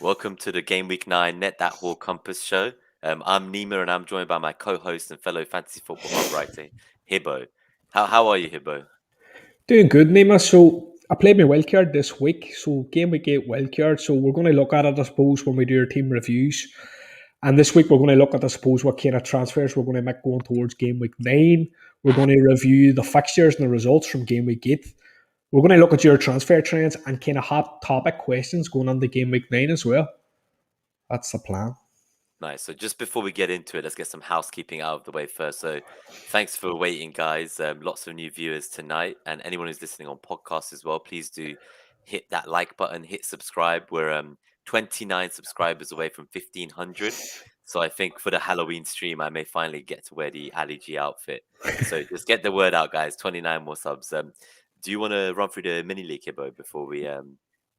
Welcome to the Gameweek 9 Net That Haul Compass show. I'm Nima and I'm joined by my co-host and fellow fantasy football upwriting, Hibbo. How are you, Hibbo? Doing good, Nima. So I played my wildcard this week. So game week 8 wildcard. So we're going to look at it, I suppose, when we do our team reviews. And this week we're going to look at, I suppose, what kind of transfers we're going to make going towards game week 9. We're going to review the fixtures and the results from game week 8. We're going to look at your transfer trends and kind of hot topic questions going on the game week 9 as well. That's the plan. Nice. So just before we get into it, let's get some housekeeping out of the way first. So thanks for waiting, guys. Lots of new viewers tonight, and anyone who's listening on podcasts as well, please do hit that like button, hit subscribe. We're 29 subscribers away from 1,500. So I think for the Halloween stream, I may finally get to wear the Ali G outfit. So just get the word out, guys. 29 more subs. Do you want to run through the mini league, Hibbo, before we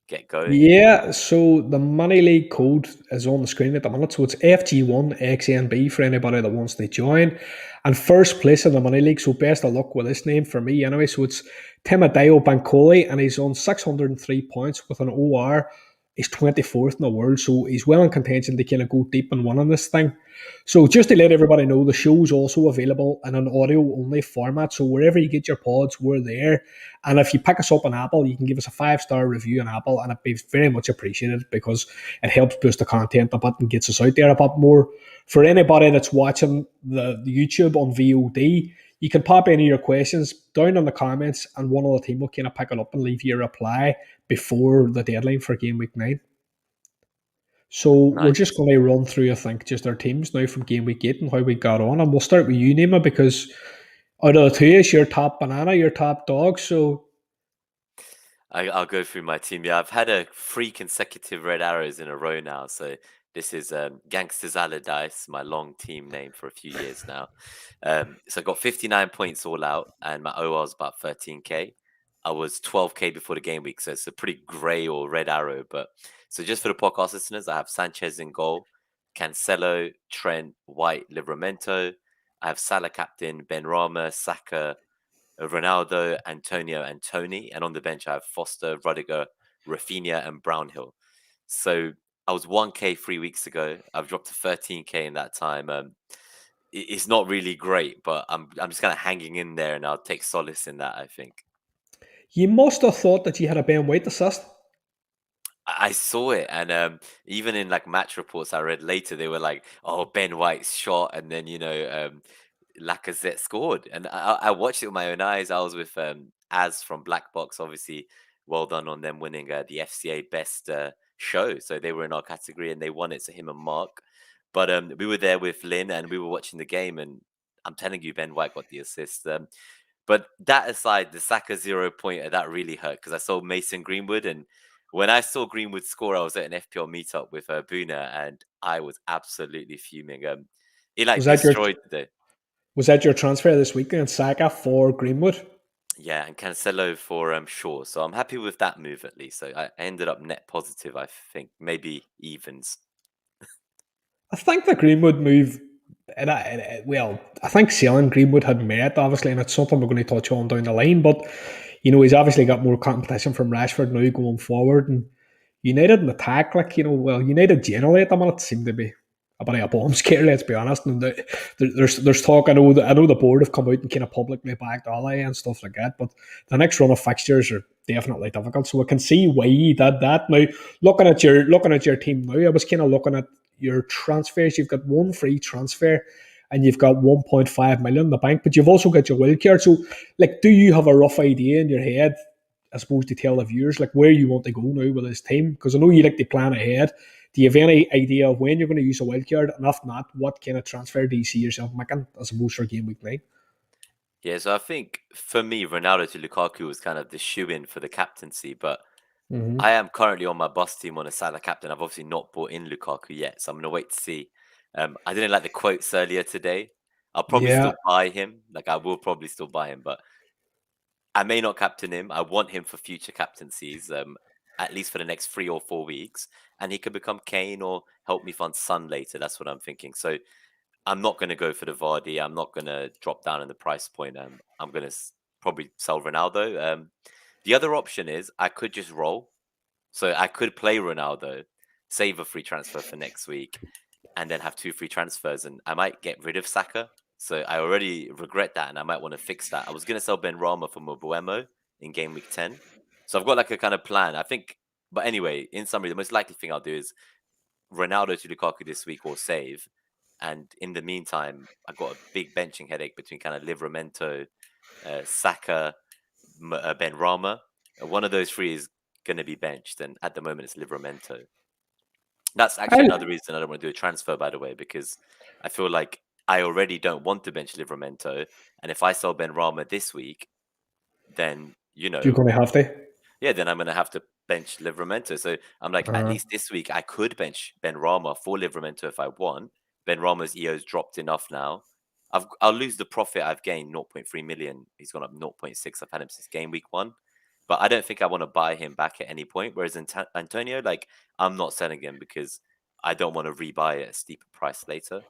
get going? Yeah, so the Money League code is on the screen at the minute. So it's FG1XNB for anybody that wants to join. And first place in the Money League, so best of luck with this name for me anyway. So it's Timadeo Bancoli, and he's on 603 points with an OR. He's 24th in the world, so he's well in contention to kind of go deep and win on this thing. So just to let everybody know, the show's also available in an audio-only format. So wherever you get your pods, we're there. And if you pick us up on Apple, you can give us a 5-star review on Apple, and it'd be very much appreciated because it helps boost the content a bit and gets us out there a bit more. For anybody that's watching the YouTube on VOD, you can pop any of your questions down in the comments, and one of the team will kind of pick it up and leave you a reply before the deadline for game week 9. So we're just going to run through, I think, just our teams now from game week 8 and how we got on. And we'll start with you, Nima, because out of the two is your top banana, your top dog. So I'll go through my team. Yeah, I've had 3 consecutive red arrows in a row now. So this is Gangsters Allardyce, my long team name for a few years now. So I got 59 points all out, and my OR was about 13k. I was 12k before the game week, so it's a pretty grey or red arrow. But so just for the podcast listeners, I have Sanchez in goal, Cancelo, Trent, White, Livramento. I have Salah captain, Ben Rama, Saka, Ronaldo, Antonio, and Tony. And on the bench, I have Foster, Rudiger, Rafinha, and Brownhill. So I was 1k 3 weeks ago. I've dropped to 13k in that time. It's not really great, but I'm just kind of hanging in there, and I'll take solace in that, I think. You must have thought that you had a Ben White assist. I saw it, and even in like match reports I read later, they were like, "Oh, Ben White's shot," and then Lacazette scored, and I watched it with my own eyes. I was with Az from Black Box, obviously. Well done on them winning the FCA Best Show. So they were in our category and they won it. So him and Mark, but we were there with Lynn and we were watching the game, and I'm telling you, Ben White got the assist. But that aside, the Saka 0-pointer that really hurt because I saw Mason Greenwood, and when I saw Greenwood score, I was at an FPL meetup with Boona, and I was absolutely fuming. It like destroyed the day. Was that your transfer this weekend, Saka for Greenwood? Yeah, and Cancelo for Shaw. So I'm happy with that move at least. So I ended up net positive, I think. Maybe evens. I think the Greenwood move, I think selling Greenwood had merit, obviously, and it's something we're going to touch on down the line. But, he's obviously got more competition from Rashford now going forward. And United in attack, United generally at the minute seem to be a bit of a bomb scare, let's be honest. And there's talk, I know the board have come out and kind of publicly backed Ali and stuff like that, but the next run of fixtures are definitely difficult. So I can see why he did that. Now, looking at your team now, I was kind of looking at your transfers. You've got one free transfer and you've got 1.5 million in the bank, but you've also got your wildcard. So, do you have a rough idea in your head, I suppose, to tell the viewers where you want to go now with this team? Because I know you like to plan ahead. Do you have any idea of when you're going to use a wildcard? And if not, what kind of transfer do you see yourself making as a most for game week 9? Yeah, so I think for me, Ronaldo to Lukaku was kind of the shoe-in for the captaincy, but I am currently on my bus team on a Salah captain. I've obviously not bought in Lukaku yet, so I'm going to wait to see. I didn't like the quotes earlier today. I'll probably still buy him. I will probably still buy him, but I may not captain him. I want him for future captaincies, at least for the next 3 or 4 weeks. And he could become Kane or help me fund Son later. That's what I'm thinking. So I'm not going to go for the Vardy. I'm not going to drop down in the price point. I'm going to probably sell Ronaldo. The other option is I could just roll. So I could play Ronaldo, save a free transfer for next week, and then have 2 free transfers, and I might get rid of Saka. So I already regret that, and I might want to fix that. I was gonna sell Ben Rama for Mbuemo in game week 10. So I've got like a kind of plan. I think, but anyway, in summary, the most likely thing I'll do is Ronaldo to Lukaku this week or save. And in the meantime, I've got a big benching headache between kind of Livramento, Saka, Ben Rama. One of those three is going to be benched, and at the moment it's Livramento. That's actually I another reason I don't want to do a transfer, by the way, because I feel like I already don't want to bench Livramento, and if I sell Ben Rama this week, then you're going to have to. yeah, then I'm going to have to bench Livramento. So I'm like, at Uh, least this week I could bench Ben Rama for Livramento if I want. Ben Rama's EO's dropped enough now. I'll lose the profit I've gained, 0.3 million. He's gone up 0.6. I've had him since game week 1. But I don't think I want to buy him back at any point. Whereas Antonio, like, I'm not selling him because I don't want to rebuy at a steeper price later.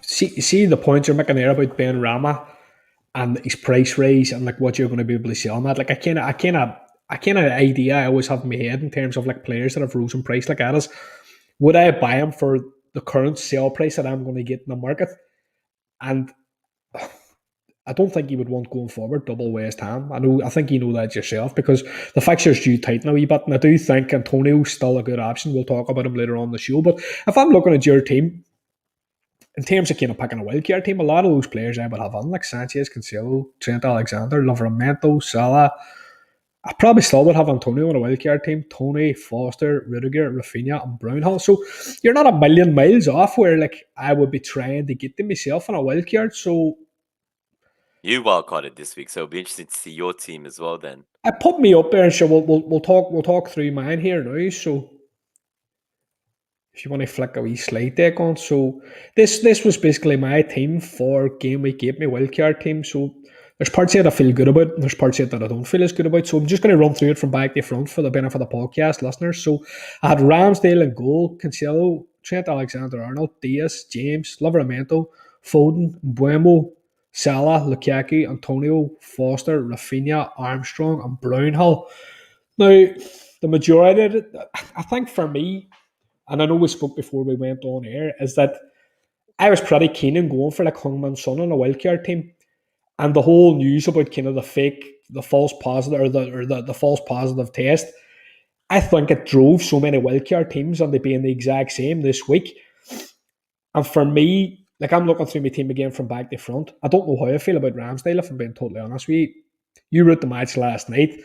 see the point you're making there about Ben Rama and his price raise and like what you're going to be able to sell him at. Like I kind of idea I always have in my head in terms of like players that have risen price like that is, would I buy him for the current sale price that I'm going to get in the market? And I don't think you would want going forward double West Ham. I think you know that yourself because the fixtures do tighten a wee bit, and I do think Antonio's still a good option. We'll talk about him later on the show. But if I'm looking at your team, in terms of kind of picking a wildcard team, a lot of those players I would have on, like Sanchez, Cancelo, Trent Alexander, Livramento, Salah. I probably still would have Antonio on a wildcard team, Tony, Foster, Rudiger, Rafinha, and Brownhill. So you're not a million miles off where like I would be trying to get them myself on a wildcard. So You wildcarded this week, so it'll be interesting to see your team as well then. I put me up there, so we'll talk through mine here now. So if you want to flick a wee slide deck on, so this was basically my team for game week 8, my wildcard team. So there's parts here that I feel good about, and there's parts here that I don't feel as good about. So I'm just going to run through it from back to front for the benefit of the podcast listeners. So I had Ramsdale in goal, Cancelo, Trent Alexander-Arnold, Diaz, James, Livramento, Foden, Buemo, Salah, Lukaku, Antonio, Foster, Rafinha, Armstrong, and Brownhill. Now, the majority of it, I think for me, and I know we spoke before we went on air, is that I was pretty keen on going for like Hungman Son on a wildcard team. And the whole news about kind of the false positive or the false positive test, I think it drove so many wildcard teams on they being the exact same this week. And for me, like I'm looking through my team again from back to front. I don't know how I feel about Ramsdale, if I'm being totally honest with you. You wrote the match last night.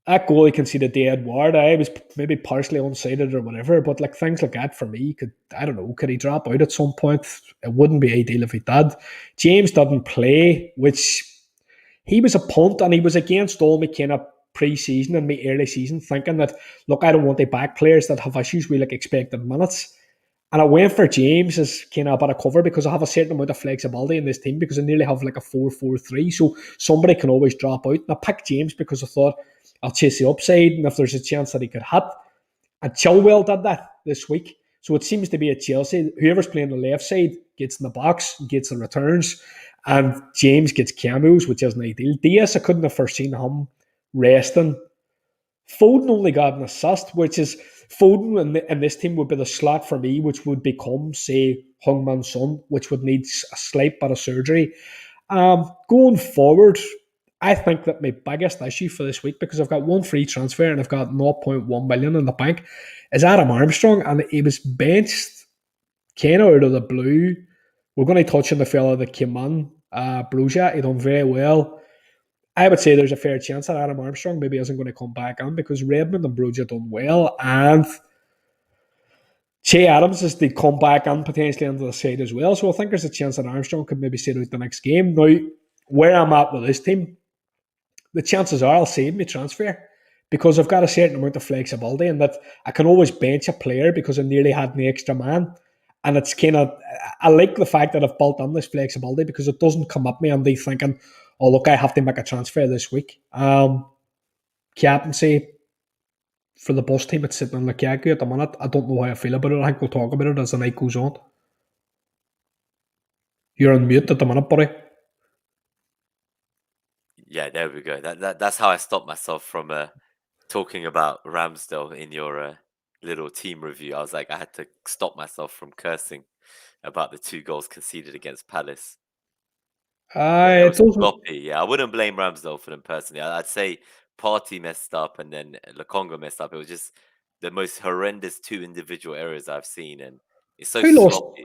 That goal he conceded to Edward, I was maybe partially unsighted or whatever, but like things like that for me, I don't know, could he drop out at some point? It wouldn't be ideal if he did. James didn't play, which he was a punt and he was against all my kind of pre-season and my early season thinking that, look, I don't want the back players that have issues with like expected minutes. And I went for James as kind of a bit of cover because I have a certain amount of flexibility in this team because I nearly have like a 4-4-3. So somebody can always drop out. And I picked James because I thought I'll chase the upside. And if there's a chance that he could hit, and Chilwell did that this week. So it seems to be at Chelsea. Whoever's playing the left side gets in the box, gets the returns, and James gets cameos, which isn't ideal. Diaz, I couldn't have foreseen him resting. Foden only got an assist, which is Foden in this team would be the slot for me, which would become, say, Hungman Son, which would need a slight bit of surgery. Going forward, I think that my biggest issue for this week, because I've got one free transfer and I've got 0.1 million in the bank, is Adam Armstrong, and he was benched kind of out of the blue. We're going to touch on the fella that came on, Bruja. He done very well. I would say there's a fair chance that Adam Armstrong maybe isn't going to come back on because Redmond and Bruja done well, and Che Adams is to come back and potentially into the side as well. So I think there's a chance that Armstrong could maybe sit out the next game. Now, where I'm at with this team, the chances are I'll save me transfer because I've got a certain amount of flexibility and that I can always bench a player because I nearly had an extra man. And it's kind of, I like the fact that I've built on this flexibility because it doesn't come up me and they thinking, oh, look, I have to make a transfer this week. Captaincy for the bus team, it's sitting on Lukaku at the minute. I don't know how I feel about it. I think we'll talk about it as the night goes on. You're on mute at the minute, buddy. Yeah, there we go. That's how I stopped myself from talking about Ramsdale in your little team review, I was like, I had to stop myself from cursing about the 2 goals conceded against Palace. It It was doesn't. sloppy. Yeah, I wouldn't blame Ramsdale for them personally. I'd say Partey messed up and then Lokonga messed up. It was just the most horrendous 2 individual errors I've seen, and it's so Who lost? sloppy.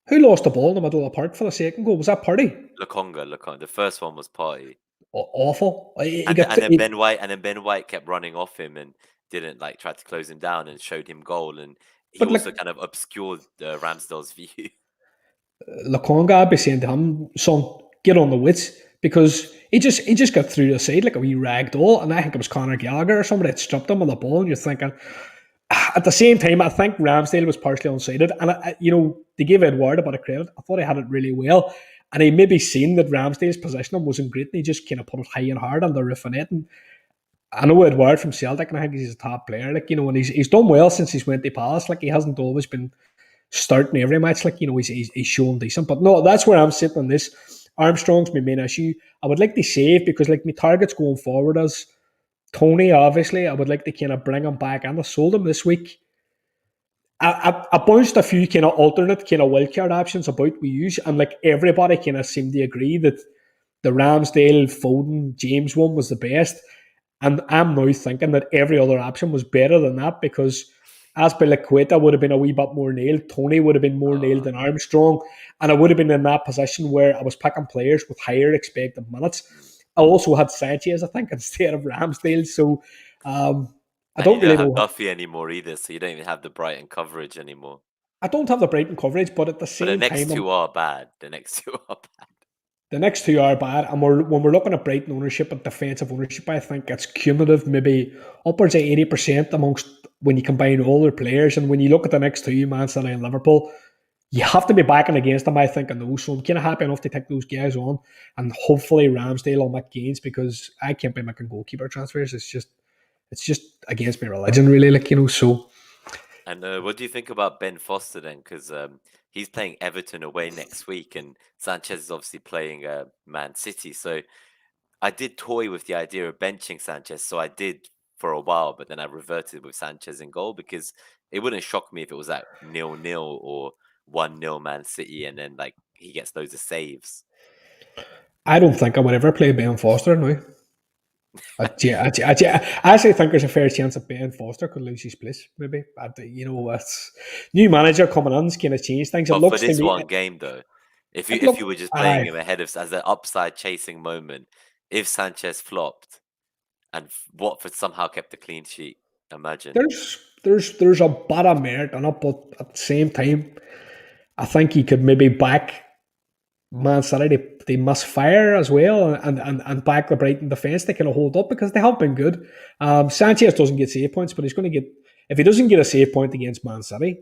Who lost the ball in the middle of the park for the second goal? Was that Purdy? Lokonga. The first one was Partey, Awful. He and got. and then Ben White kept running off him and didn't like try to close him down and showed him goal, and he But like also kind of obscured Ramsdale's view. Lokonga, I'd be saying to him, son, get on the wits because he just got through the side like a wee rag doll, and I think it was Conor Gallagher or somebody that stopped him on the ball, and you're thinking. At the same time, I think Ramsdale was partially unsighted, and to give Edward a bit of credit, I thought he had it really well, and he maybe seen that Ramsdale's positioning wasn't great, and he just kind of put it high and hard on the roof of it. And I know Edward from Celtic, and I think he's a top player, and he's done well since he's went to Palace. Like he hasn't always been starting every match, he's shown decent. But no, that's where I'm sitting on this. Armstrong's my main issue. I would like to save because like my targets going forward as Tony, obviously, I would like to kind of bring him back, and I sold him this week. I bounced a few kind of alternate kind of wildcard options about we use, and like everybody kind of seemed to agree that the Ramsdale, Foden, James one was the best. And I'm now thinking that every other option was better than that because Aspilicueta would have been a wee bit more nailed. Tony would have been more nailed Uh, than Armstrong. And I would have been in that position where I was picking players with higher expected minutes. mm. I also had Sanchez, I think, instead of Ramsdale. So I And you don't don't really have know. Duffy anymore either, so you don't even have the Brighton coverage anymore. I don't have the Brighton coverage, but at the But the same next time, two are bad. The next two are bad. the next two are bad, and when we're looking at Brighton ownership and defensive ownership, I think it's cumulative, maybe upwards of 80% amongst when you combine all their players. And when you look at the next two, Man City and Liverpool, you have to be backing against them, I think, in those. So I'm kind of happy enough to take those guys on, and hopefully Ramsdale will make gains because I can't be making goalkeeper transfers. It's just against my religion, really. So And what do you think about Ben Foster then? Because he's playing Everton away next week, and Sanchez is obviously playing Man City. So I did toy with the idea of benching Sanchez. So I did for a while, but then I reverted with Sanchez in goal because it wouldn't shock me if it was at 0-0 or 1-0 Man City, and then like he gets loads of saves. I don't think I would ever play Ben Foster now. I actually think there's a fair chance that Ben Foster could lose his place. Maybe, it's new manager coming in, kind of change things. It But for looks to this me, one game, though, if you it if you look. were just playing I him ahead of as an upside chasing moment, if Sanchez flopped and Watford somehow kept a clean sheet, imagine. there's a bit of merit in it, but at the same time, I think he could maybe back Man City. They must fire as well, and back the Brighton defence. They can hold up because they have been good. Sanchez doesn't get save points, but he's going to get if he doesn't get a save point against Man City.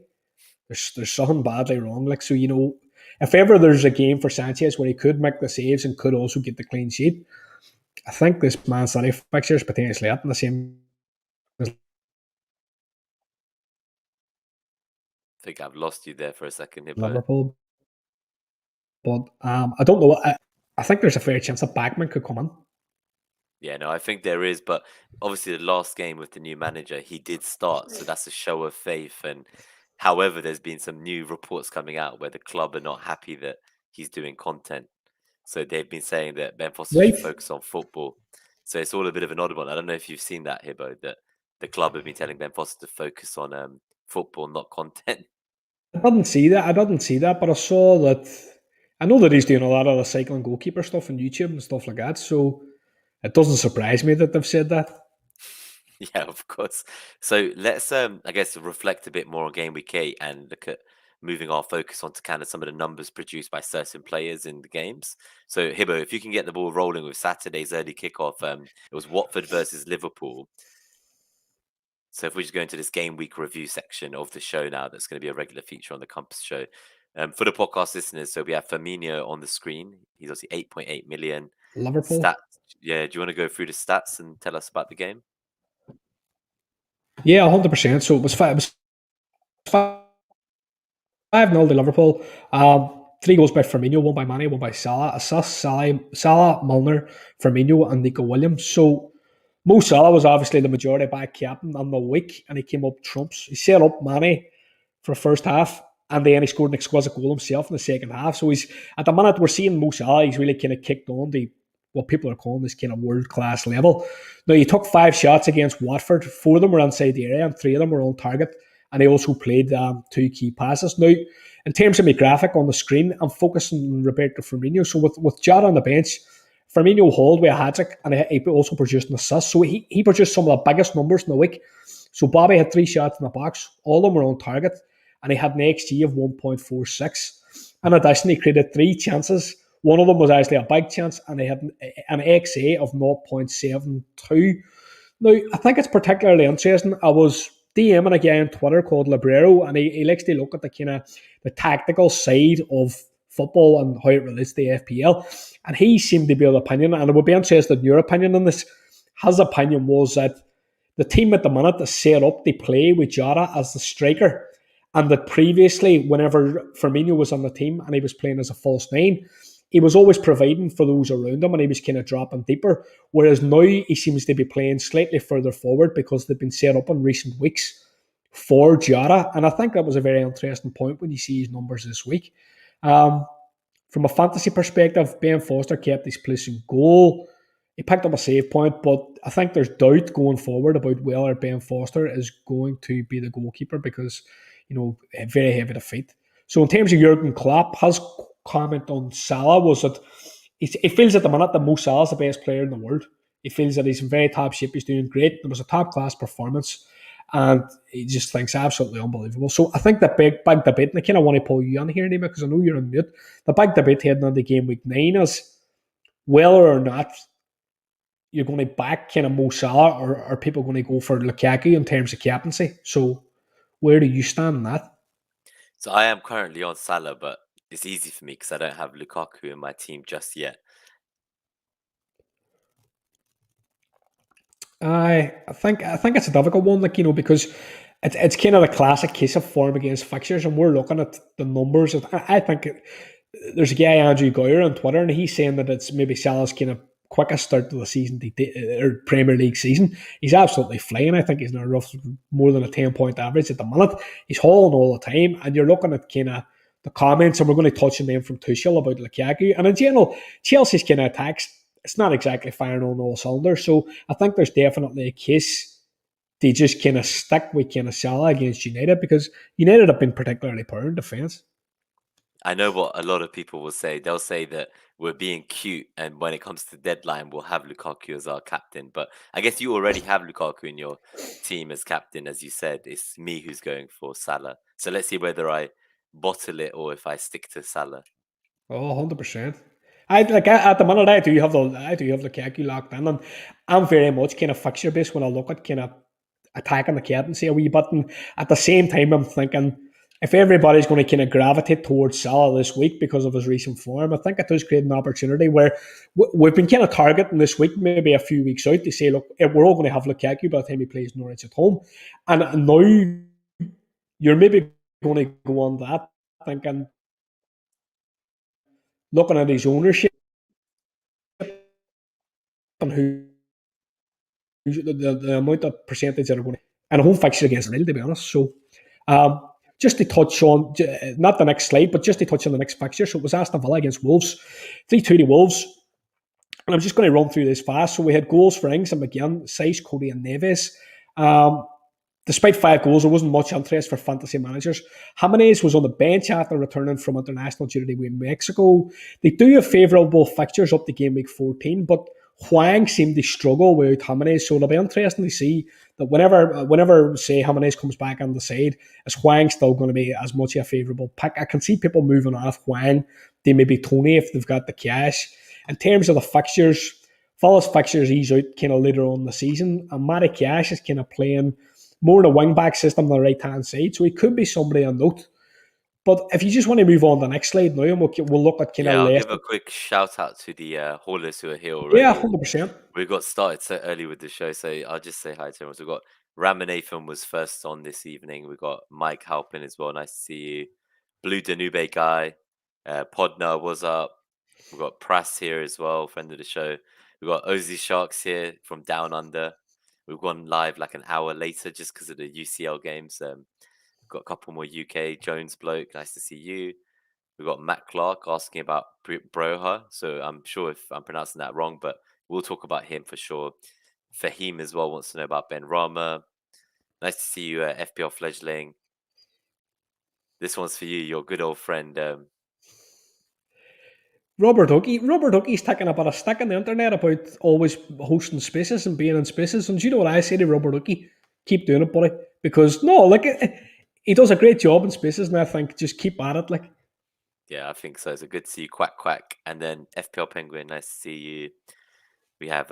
There's something badly wrong. If ever there's a game for Sanchez where he could make the saves and could also get the clean sheet, I think this Man City fixture is potentially it in the same as I think I've lost you there for a second, Hibbo. Liverpool. But I don't know. I think there's a fair chance that Backman could come in. Yeah, no, I think there is, but obviously the last game with the new manager, he did start, so that's a show of faith. And however, there's been some new reports coming out where the club are not happy that he's doing content. So they've been saying that Ben Foster should Right? focus on football. So it's all a bit of an odd one. I don't know if you've seen that, Hibbo, that the club have been telling Ben Foster to focus on football, not content. I didn't see that, but I saw that. I know that he's doing a lot of the cycling goalkeeper stuff on YouTube and stuff like that. So it doesn't surprise me that they've said that. Yeah, of course. So let's I guess reflect a bit more on game week 8 and look at moving our focus onto kind of some of the numbers produced by certain players in the games. So Hibbo, if you can get the ball rolling with Saturday's early kickoff, it was Watford versus Liverpool. So if we just go into this game week review section of the show now, that's going to be a regular feature on the Compass show. For the podcast listeners, so we have Firmino on the screen. He's obviously 8.8 million. Stats. Liverpool. Yeah, do you want to go through the stats and tell us about the game? Yeah, 100%. So it was 5-0 to Liverpool. 3 goals by Firmino, one by Mane, one by Salah. Assists Salah, Milner, Firmino, and Nico Williams. So Mo Salah was obviously the majority back captain on the week, and he came up trumps. He set up Mane for the first half, and then he scored an exquisite goal himself in the second half. So he's at the minute we're seeing Mo Salah. He's really kind of kicked on to what people are calling this kind of world class level. Now he took 5 shots against Watford. 4 of them were inside the area, and 3 of them were on target. And he also played 2 key passes. Now, in terms of my graphic on the screen, I'm focusing on Roberto Firmino. So with Jota on the bench, Firmino hauled with a hat-trick, and he also produced an assist. So he produced some of the biggest numbers in the week. So Bobby had 3 shots in the box. All of them were on target, and he had an XG of 1.46. In addition, he created 3 chances. One of them was actually a big chance, and he had an XA of 0.72. Now, I think it's particularly interesting. I was DMing a guy on Twitter called Librero, and he likes to look at the kind of the tactical side of football and how it relates to the FPL. And he seemed to be of the opinion, and I would be interested in your opinion on this. His opinion was that the team at the minute is set up to play with Jota as the striker, and that previously, whenever Firmino was on the team and he was playing as a false nine, he was always providing for those around him, and he was kind of dropping deeper. Whereas now he seems to be playing slightly further forward because they've been set up in recent weeks for Jota. And I think that was a very interesting point when you see his numbers this week. Um, from a fantasy perspective, Ben Foster kept his place in goal. He picked up a save point, but I think there's doubt going forward about whether Ben Foster is going to be the goalkeeper because, very heavy defeat. So in terms of Jurgen Klopp, his comment on Salah was that he feels at the minute that Mo Salah is the best player in the world. He feels that he's in very top shape. He's doing great. There was a top class performance, and he just thinks absolutely unbelievable. So I think the big debate, and I kind of want to pull you on here, Nima, because I know you're on mute. The big debate heading into Gameweek 9 is whether or not you're going to back kind of Mo Salah, or are people going to go for Lukaku in terms of captaincy? So where do you stand on that? So I am currently on Salah, but it's easy for me because I don't have Lukaku in my team just yet. I think it's a difficult one, because it's kind of the classic case of form against fixtures, and we're looking at the numbers. I think there's a guy, Andrew Goyer, on Twitter, and he's saying that it's maybe Salah's kind of quickest start to the season, or Premier League season. He's absolutely flying. I think he's in a rough more than a 10-point average at the minute. He's hauling all the time, and you're looking at kind of the comments, and we're going to touch on them from Tuchel about Lukaku, and in general, Chelsea's kind of attacks. It's not exactly firing on all cylinders. So I think there's definitely a case they just kind of stick with kind of Salah against United, because United have been particularly poor in defence. I know what a lot of people will say. They'll say that we're being cute, and when it comes to deadline, we'll have Lukaku as our captain. But I guess you already have Lukaku in your team as captain, as you said. It's me who's going for Salah. So let's see whether I bottle it or if I stick to Salah. Oh, 100%. At the minute I do have Lukaku locked in, and I'm very much kind of fixture based when I look at kind of attacking the captaincy a wee bit. And at the same time, I'm thinking if everybody's going to kind of gravitate towards Salah this week because of his recent form, I think it does create an opportunity where we've been kind of targeting this week, maybe a few weeks out, to say, look, we're all going to have Lukaku by the time he plays Norwich at home. And now you're maybe going to go on that thinking, looking at his ownership and the amount of percentage that are going to, and a home fixture against Lille, to be honest. So, just to touch on, not the next slide, but just to touch on the next fixture. So it was Aston Villa against Wolves, 3-2 to Wolves. And I'm just going to run through this fast. So we had goals for Ings and McGinn, Saiz, Cody, and Neves. Despite 5 goals, there wasn't much interest for fantasy managers. Jimenez was on the bench after returning from international duty with Mexico. They do have favourable fixtures up to game week 14, but Huang seemed to struggle with Jimenez, so it'll be interesting to see that whenever say Jimenez comes back on the side, is Huang still going to be as much a favourable pick? I can see people moving off Huang to maybe Tony if they've got the cash. In terms of the fixtures, Villa's fixtures he's out kind of later on in the season, and Matty Cash is kind of playing more in a wing-back system on the right-hand side, so he could be somebody on note. But if you just want to move on to the next slide now, and we'll look at kind of Yeah, I'll give Leicester. a quick shout out to the haulers who are here Yeah, already. 100%. We got started so early with the show, so I'll just say hi to everyone. So we've got Ramanathan was first on this evening. We've got Mike Halpin as well. Nice to see you. Blue Danube guy. Podna was up. We've got Prass here as well, friend of the show. We've got Ozzy Sharks here from Down Under. We've gone live like an hour later just because of the UCL games. Got a couple more UK. Jones Bloke, nice to see you. We've got Matt Clark asking about Broha. So I'm sure if I'm pronouncing that wrong, but we'll talk about him for sure. Fahim as well wants to know about Ben Rama. Nice to see you, FPL Fledgling. This one's for you, your good old friend. Robert Hookie's taking a bit of stick on the internet about always hosting spaces and being in spaces. And do you know what I say to Robert Hookie? Keep doing it, buddy. Because no, like he does a great job in spaces, and I think just keep at it. Like, yeah, I think so. It's a good to see you, Quack Quack, and then FPL Penguin. Nice to see you. We have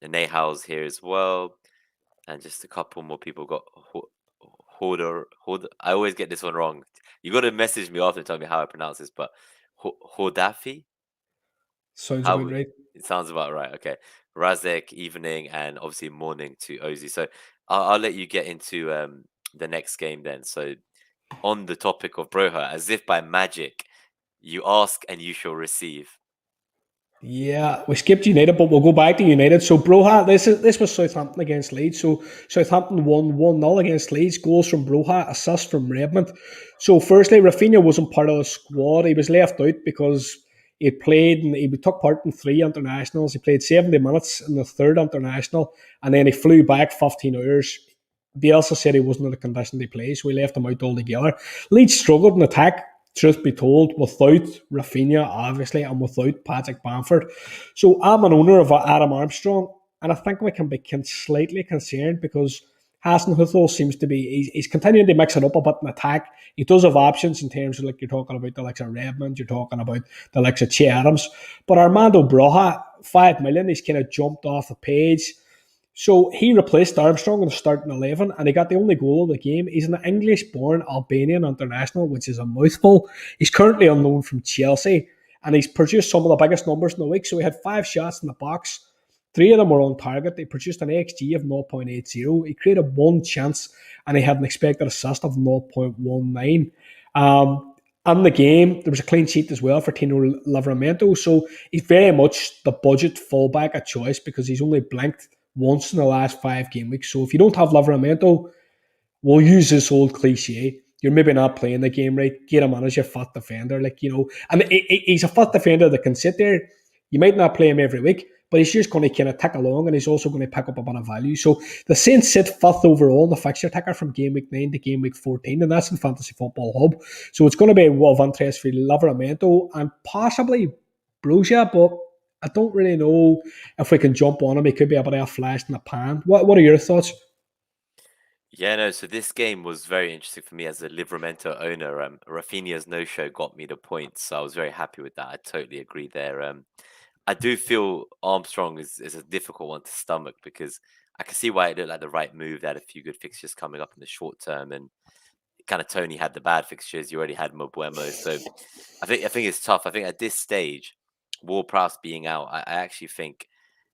Nahals here as well, and just a couple more people got Hoarder. I always get this one wrong. You got to message me after and tell me how I pronounce this, but Hordafi. sounds How about right. it sounds about right. Okay, Razek, evening, and obviously morning to Ozzy. So I'll let you get into the next game then. So on the topic of Broha, as if by magic, you ask and you shall receive. Yeah, we skipped United, but we'll go back to United. So Broha, this was Southampton against Leeds. So Southampton won 1-0 against Leeds. Goals from Broha, assists from Redmond. So firstly, Rafinha wasn't part of the squad. He was left out because he played and he took part in 3 internationals. He played 70 minutes in the 3rd international, and then he flew back 15 hours. Bielsa said he wasn't in a condition to play, so we left him out altogether. Leeds struggled in attack, truth be told, without Rafinha, obviously, and without Patrick Bamford. So I'm an owner of Adam Armstrong, and I think we can be slightly concerned because Hasenhuttl seems to be, he's continuing to mix it up a bit in attack. He does have options in terms of, like, you're talking about the likes of Redmond, you're talking about the likes of Che Adams, but Armando Broja, 5 million, he's kind of jumped off the page. So he replaced Armstrong in the starting 11, and he got the only goal of the game. He's an English-born Albanian international, which is a mouthful. He's currently on loan from Chelsea, and he's produced some of the biggest numbers in the week. So he had 5 shots in the box. 3 of them were on target. He produced an XG of 0.80. He created 1 chance, and he had an expected assist of 0.19. In the game, there was a clean sheet as well for Tino Livramento. So he's very much the budget fullback of choice because he's only blinked once in the last 5 game weeks. So if you don't have Livramento, we'll use this old cliche. You're maybe not playing the game right. Get him on as your fifth defender. And he's a fifth defender that can sit there. You might not play him every week, but he's just going to kind of tick along, and he's also going to pick up a bit of value. So the Saints sit fifth overall in the fixture ticker from game week 9 to game week 14, and that's in Fantasy Football Hub. So it's going to be of interest for Livramento and possibly Broja, but I don't really know if we can jump on him. He could be a bit of a flash in the pan. What are your thoughts? Yeah, no. So this game was very interesting for me as a Livramento owner. Rafinha's no-show got me the points, so I was very happy with that. I totally agree there. I do feel Armstrong is a difficult one to stomach because I can see why it looked like the right move. They had a few good fixtures coming up in the short term, and kind of Tony had the bad fixtures. You already had Mbuemo, so I think it's tough. I think at this stage, Ward-Prowse being out, I actually think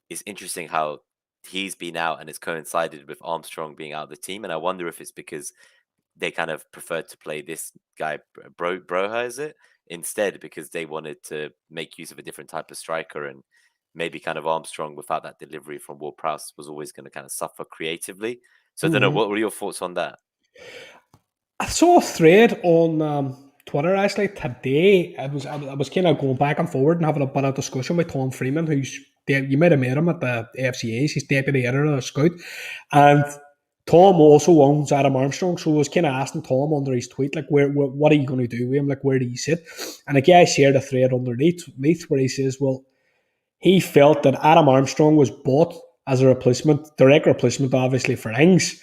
it's interesting how he's been out and it's coincided with Armstrong being out of the team, and I wonder if it's because they kind of preferred to play this guy Broha, is it, instead, because they wanted to make use of a different type of striker, and maybe kind of Armstrong without that delivery from Ward-Prowse was always going to kind of suffer creatively. So I don't know. What were your thoughts on that? I saw a thread on Twitter actually today. I was kind of going back and forward and having a bit of discussion with Tom Freeman, who's you might have met him at the FCAs. He's deputy editor of Scout, and Tom also owns Adam Armstrong. So I was kind of asking Tom under his tweet, like, where what are you going to do with him? Like, where do you sit? And a guy shared a thread underneath where he says, well, he felt that Adam Armstrong was bought as a replacement, direct replacement, obviously, for Ings,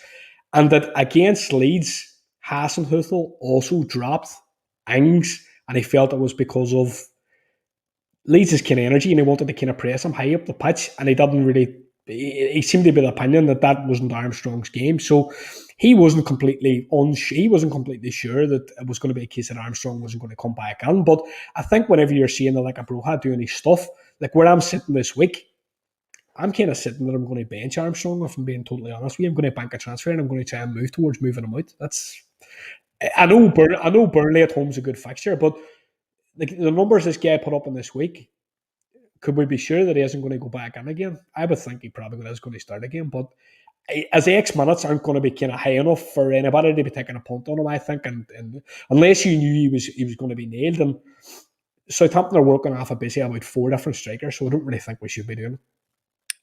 and that against Leeds, Hasenhuttl also dropped Ings, and he felt it was because of Leeds' kind of energy, and he wanted to kind of press him high up the pitch, and he didn't really. He seemed to be the opinion that wasn't Armstrong's game, so he wasn't completely sure that it was going to be a case that Armstrong wasn't going to come back in. But I think whenever you're seeing like a Broha doing his stuff, like where I'm sitting this week, I'm kind of sitting there. I'm going to bench Armstrong, if I'm being totally honest with you. I'm going to bank a transfer, and I'm going to try and move towards moving him out. I know Burnley at home is a good fixture, but the numbers this guy put up in this week could we be sure that he isn't going to go back in again? I would think he probably is going to start again, but his X minutes aren't going to be kind of high enough for anybody to be taking a punt on him, I think, and unless you knew he was going to be nailed. And Southampton are working off of basically about 4 different strikers, so I don't really think we should be doing it.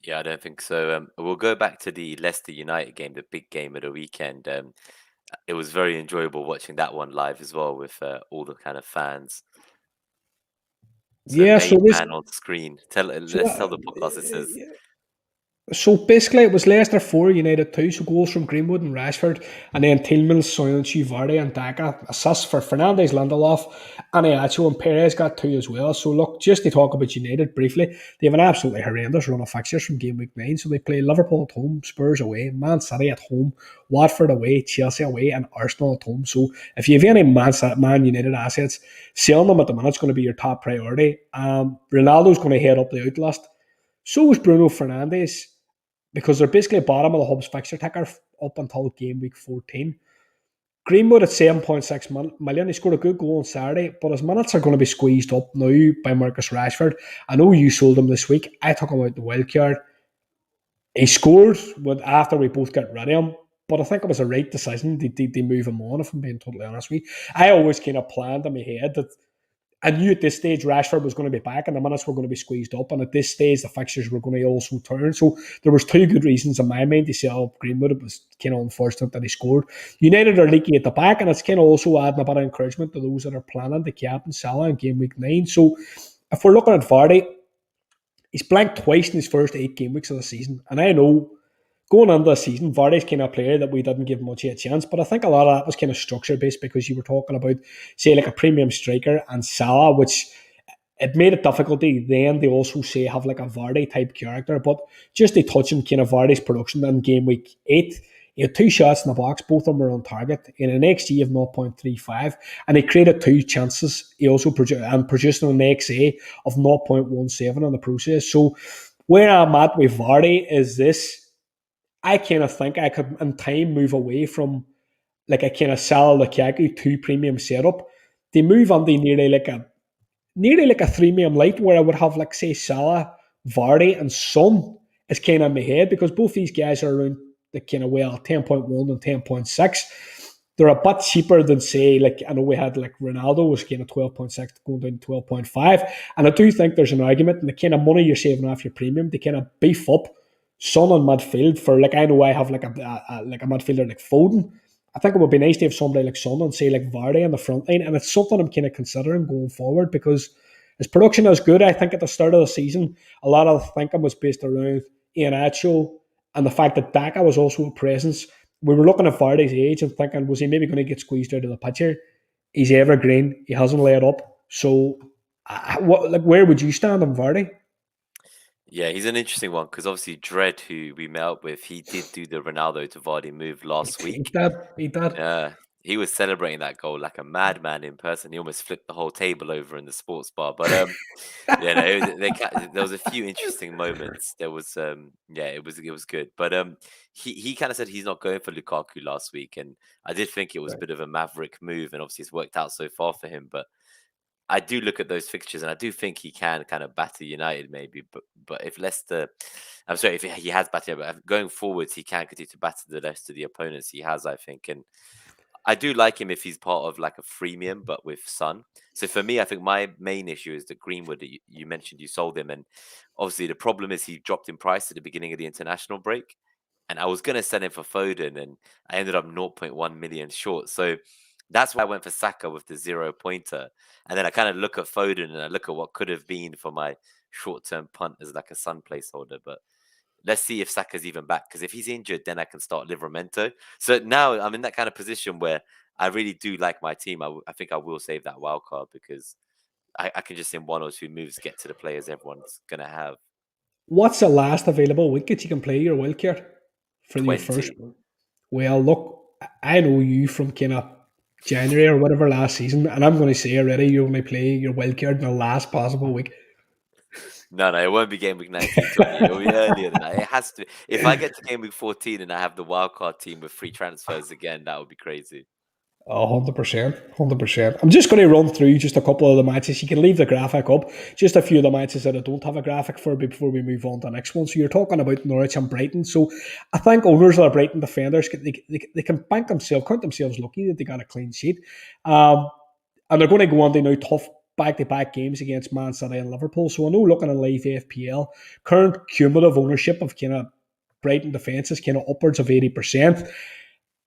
Yeah, I don't think so. We'll go back to the Leicester United game, the big game of the weekend. It was very enjoyable watching that one live as well with all the kind of fans. So Yeah, so main this man on screen. so Let's tell the podcast this is. So basically, it was Leicester 4, United 2. So goals from Greenwood and Rashford, and then Tillmans, Soyuncu, Vardy, and Daka. Assists for Fernandes, Lindelof, and Iacho and Perez got 2 as well. So look, just to talk about United briefly, they have an absolutely horrendous run of fixtures from Gameweek 9. So they play Liverpool at home, Spurs away, Man City at home, Watford away, Chelsea away, and Arsenal at home. So if you have any Man United assets, selling them at the minute is going to be your top priority. Ronaldo's going to head up the out list. So is Bruno Fernandes, because they're basically bottom of the Hub's fixture ticker up until game week 14. Greenwood at 7.6 million. He scored a good goal on Saturday, but his minutes are going to be squeezed up now by Marcus Rashford. I know you sold him this week. I took him out the wildcard. He scored after we both got rid of him, but I think it was a right decision to move him on, if I'm being totally honest with you. I always kind of planned in my head that I knew at this stage Rashford was going to be back and the minutes were going to be squeezed up, and at this stage the fixtures were going to also turn. So there was 2 good reasons in my mind to sell Greenwood. It was kind of unfortunate that he scored. United are leaky at the back, and it's kind of also adding a bit of encouragement to those that are planning to cap and Salah in game week 9. So if we're looking at Vardy, he's blanked twice in his first 8 game weeks of the season, and I know going into the season, Vardy's kind of player that we didn't give much of a chance, but I think a lot of that was kind of structure based, because you were talking about, say, like a premium striker and Salah, which it made it difficult then they also say have like a Vardy type character. But just to touch on kind of Vardy's production in game week 8, he had 2 shots in the box, both of them were on target, in an XG of 0.35, and he created 2 chances. He also produced an XA of 0.17 in the process. So where I'm at with Vardy is this: I kind of think I could in time move away from like a kind of Salah Lukaku 2 premium setup. They move on to nearly like a 3 light, where I would have, like, say, Salah, Vardy, and Son is kind of in my head, because both these guys are around the kind of 10.1 and 10.6. They're a bit cheaper than, say, like, I know we had like Ronaldo was kind of 12.6 going down to 12.5. And I do think there's an argument in the kind of money you're saving off your premium to kind of beef up Son on midfield for, like, I know I have like a midfielder like Foden. I think it would be nice to have somebody like Son and, say, like Vardy on the front line, and it's something I'm kind of considering going forward, because his production is good. I think at the start of the season, a lot of the thinking was based around Iheanacho and the fact that Daka was also a presence. We were looking at Vardy's age and thinking, was he maybe going to get squeezed out of the picture? He's evergreen. He hasn't laid up. So, where would you stand on Vardy? Yeah, he's an interesting one because obviously Dredd, who we met up with, he did do the Ronaldo to Vardy move last He week. did. He did. He was celebrating that goal like a madman in person. He almost flipped the whole table over in the sports bar. But yeah, no, there was a few interesting moments. There was yeah, it was good. But he kind of said he's not going for Lukaku last week, and I did think it was a bit of a maverick move, and obviously it's worked out so far for him. But I do look at those fixtures, and I do think he can kind of batter United, maybe. But if Leicester, I'm sorry, if he has battered, but going forwards, he can continue to batter the rest of the opponents he has, I think. And I do like him if he's part of like a freemium, but with Sun. So for me, I think my main issue is the Greenwood that you mentioned. You sold him, and obviously the problem is he dropped in price at the beginning of the international break. And I was going to sell him for Foden, and I ended up 0.1 million short. So that's why I went for Saka with the 0 pointer. And then I kind of look at Foden and I look at what could have been for my short-term punt as like a Sun placeholder. But let's see if Saka's even back, because if he's injured, then I can start Livramento. So now I'm in that kind of position where I really do like my team. I think I will save that wild card, because I can just in 1 or 2 moves get to the players everyone's going to have. What's the last available week that you can play your wildcard for your first 20. one? Well, look, I know you from kind of January or whatever last season, and I'm going to say already you're going to play your wildcard in the last possible week. No, it won't be game week 19, 20. It'll be earlier than that. It has to. If I get to game week 14 and I have the wildcard team with free transfers again, that would be crazy. 100%, 100%. I'm just going to run through just a couple of the matches. You can leave the graphic up. Just a few of the matches that I don't have a graphic for before we move on to the next one. So you're talking about Norwich and Brighton. So I think owners of Brighton defenders they can bank themselves, count themselves lucky that they got a clean sheet. And they're going to go on to now tough back-to-back games against Man City and Liverpool. So I know looking at live FPL, current cumulative ownership of kind of Brighton defence is kind of upwards of 80%.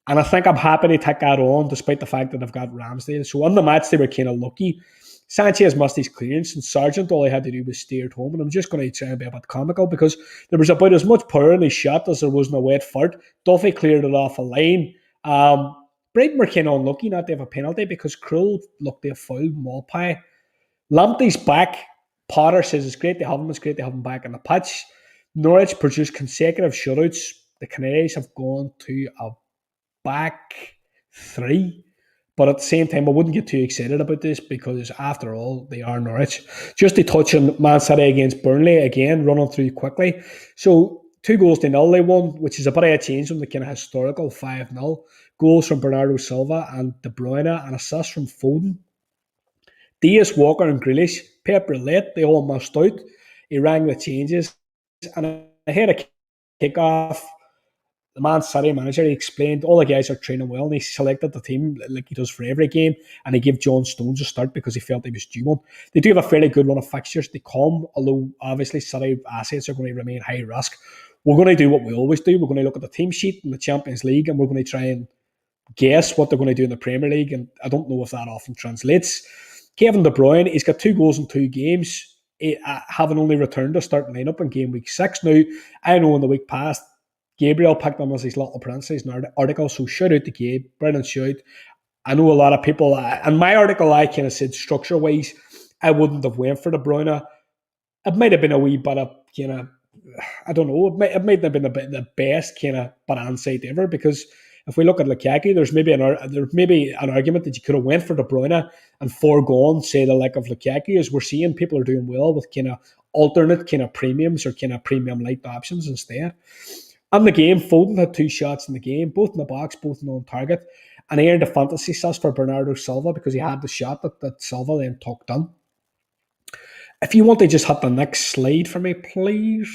And I think I'm happy to take that on, despite the fact that I've got Ramsdale. So on the match, they were kind of lucky. Sanchez missed his clearance, and Sargent, all he had to do was steer it home. And I'm just going to try and be a bit comical because there was about as much power in his shot as there was in a wet fart. Duffy cleared it off a line. Brighton were kind of unlucky not to have a penalty because Krul looked to have fouled Maupay. Lamptey's back. Potter says it's great to have him. It's great to have him back in the pitch. Norwich produced consecutive shutouts. The Canaries have gone to a back three. But at the same time, I wouldn't get too excited about this because, after all, they are Norwich. Just to touch on Man City against Burnley, again, running through quickly. So, 2-0 they won, which is a bit of a change from the kind of historical 5-0. Goals from Bernardo Silva and De Bruyne, and assists from Foden. Diaz, Walker, and Grealish, Pep Roulette, they all missed out. He rang the changes, and ahead of kickoff, the Man City manager, he explained all the guys are training well, and he selected the team like he does for every game, and he gave John Stones a start because he felt he was due one. They do have a fairly good run of fixtures to come, although obviously City assets are going to remain high risk. We're going to do what we always do. We're going to look at the team sheet in the Champions League, and we're going to try and guess what they're going to do in the Premier League, and I don't know if that often translates. Kevin De Bruyne, he's got 2 goals in 2 games, having only returned to starting lineup in game week 6. Now, I know in the week past, Gabriel picked him as his little prince, his article, so shout out to Gabe, brilliant shout. I know a lot of people, in my article, I kind of said structure-wise, I wouldn't have went for De Bruyne. It might have been a wee bit of kind of, I don't know, it might have been the best kind of banana side ever because if we look at Lukaku, there's maybe an argument that you could have went for De Bruyne and foregone, say, the lack of Lukaku, as we're seeing people are doing well with kind of alternate kind of premiums or kind of premium light options instead. In the game, Foden had 2 shots in the game, both in the box, both on target, and he earned a fantasy assist for Bernardo Silva because he had the shot that Silva then tucked in. If you want to just hit the next slide for me, please.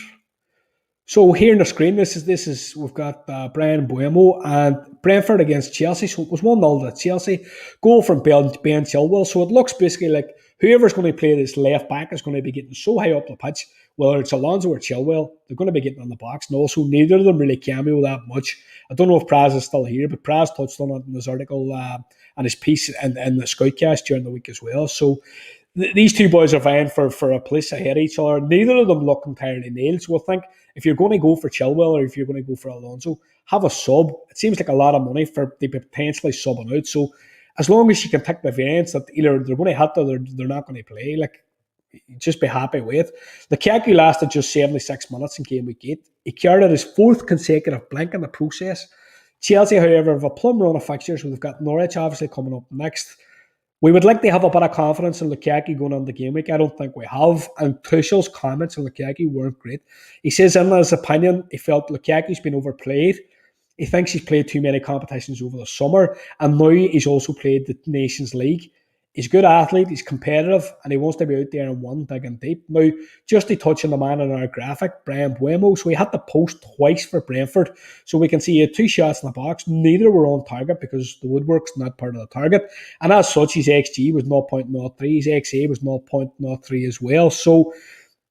So here on the screen, this is we've got Brian Buemo and Brentford against Chelsea. So it was 1-0 to Chelsea. Goal from Ben Chilwell. So it looks basically like whoever's going to play this left back is going to be getting so high up the pitch, whether it's Alonso or Chilwell, they're going to be getting on the box. And also, neither of them really cameo that much. I don't know if Praz is still here, but Praz touched on it in his article and his piece in the Scoutcast during the week as well. So these 2 boys are vying for a place ahead of each other. Neither of them look entirely nailed. So I think if you're going to go for Chilwell or if you're going to go for Alonso, have a sub. It seems like a lot of money for they potentially subbing out. So as long as you can take the variance that either they're going to hit or they're not going to play, like just be happy with. Lukaku lasted just 76 minutes in game week 8. He carried out his 4th consecutive blank in the process. Chelsea, however, have a plum run of fixtures. We've got Norwich obviously coming up next. We would like to have a bit of confidence in Lukaku going on the game week. I don't think we have. And Tuchel's comments on Lukaku weren't great. He says, in his opinion, he felt Lukaku's been overplayed. He thinks he's played too many competitions over the summer. And now he's also played the Nations League. He's a good athlete, he's competitive, and he wants to be out there and one digging deep. Now, just to touch on the man in our graphic, Brian Buemo, so he had to post twice for Brentford, so we can see he had 2 shots in the box. Neither were on target because the woodwork's not part of the target, and as such, his XG was 0.03, his XA was 0.03 as well. So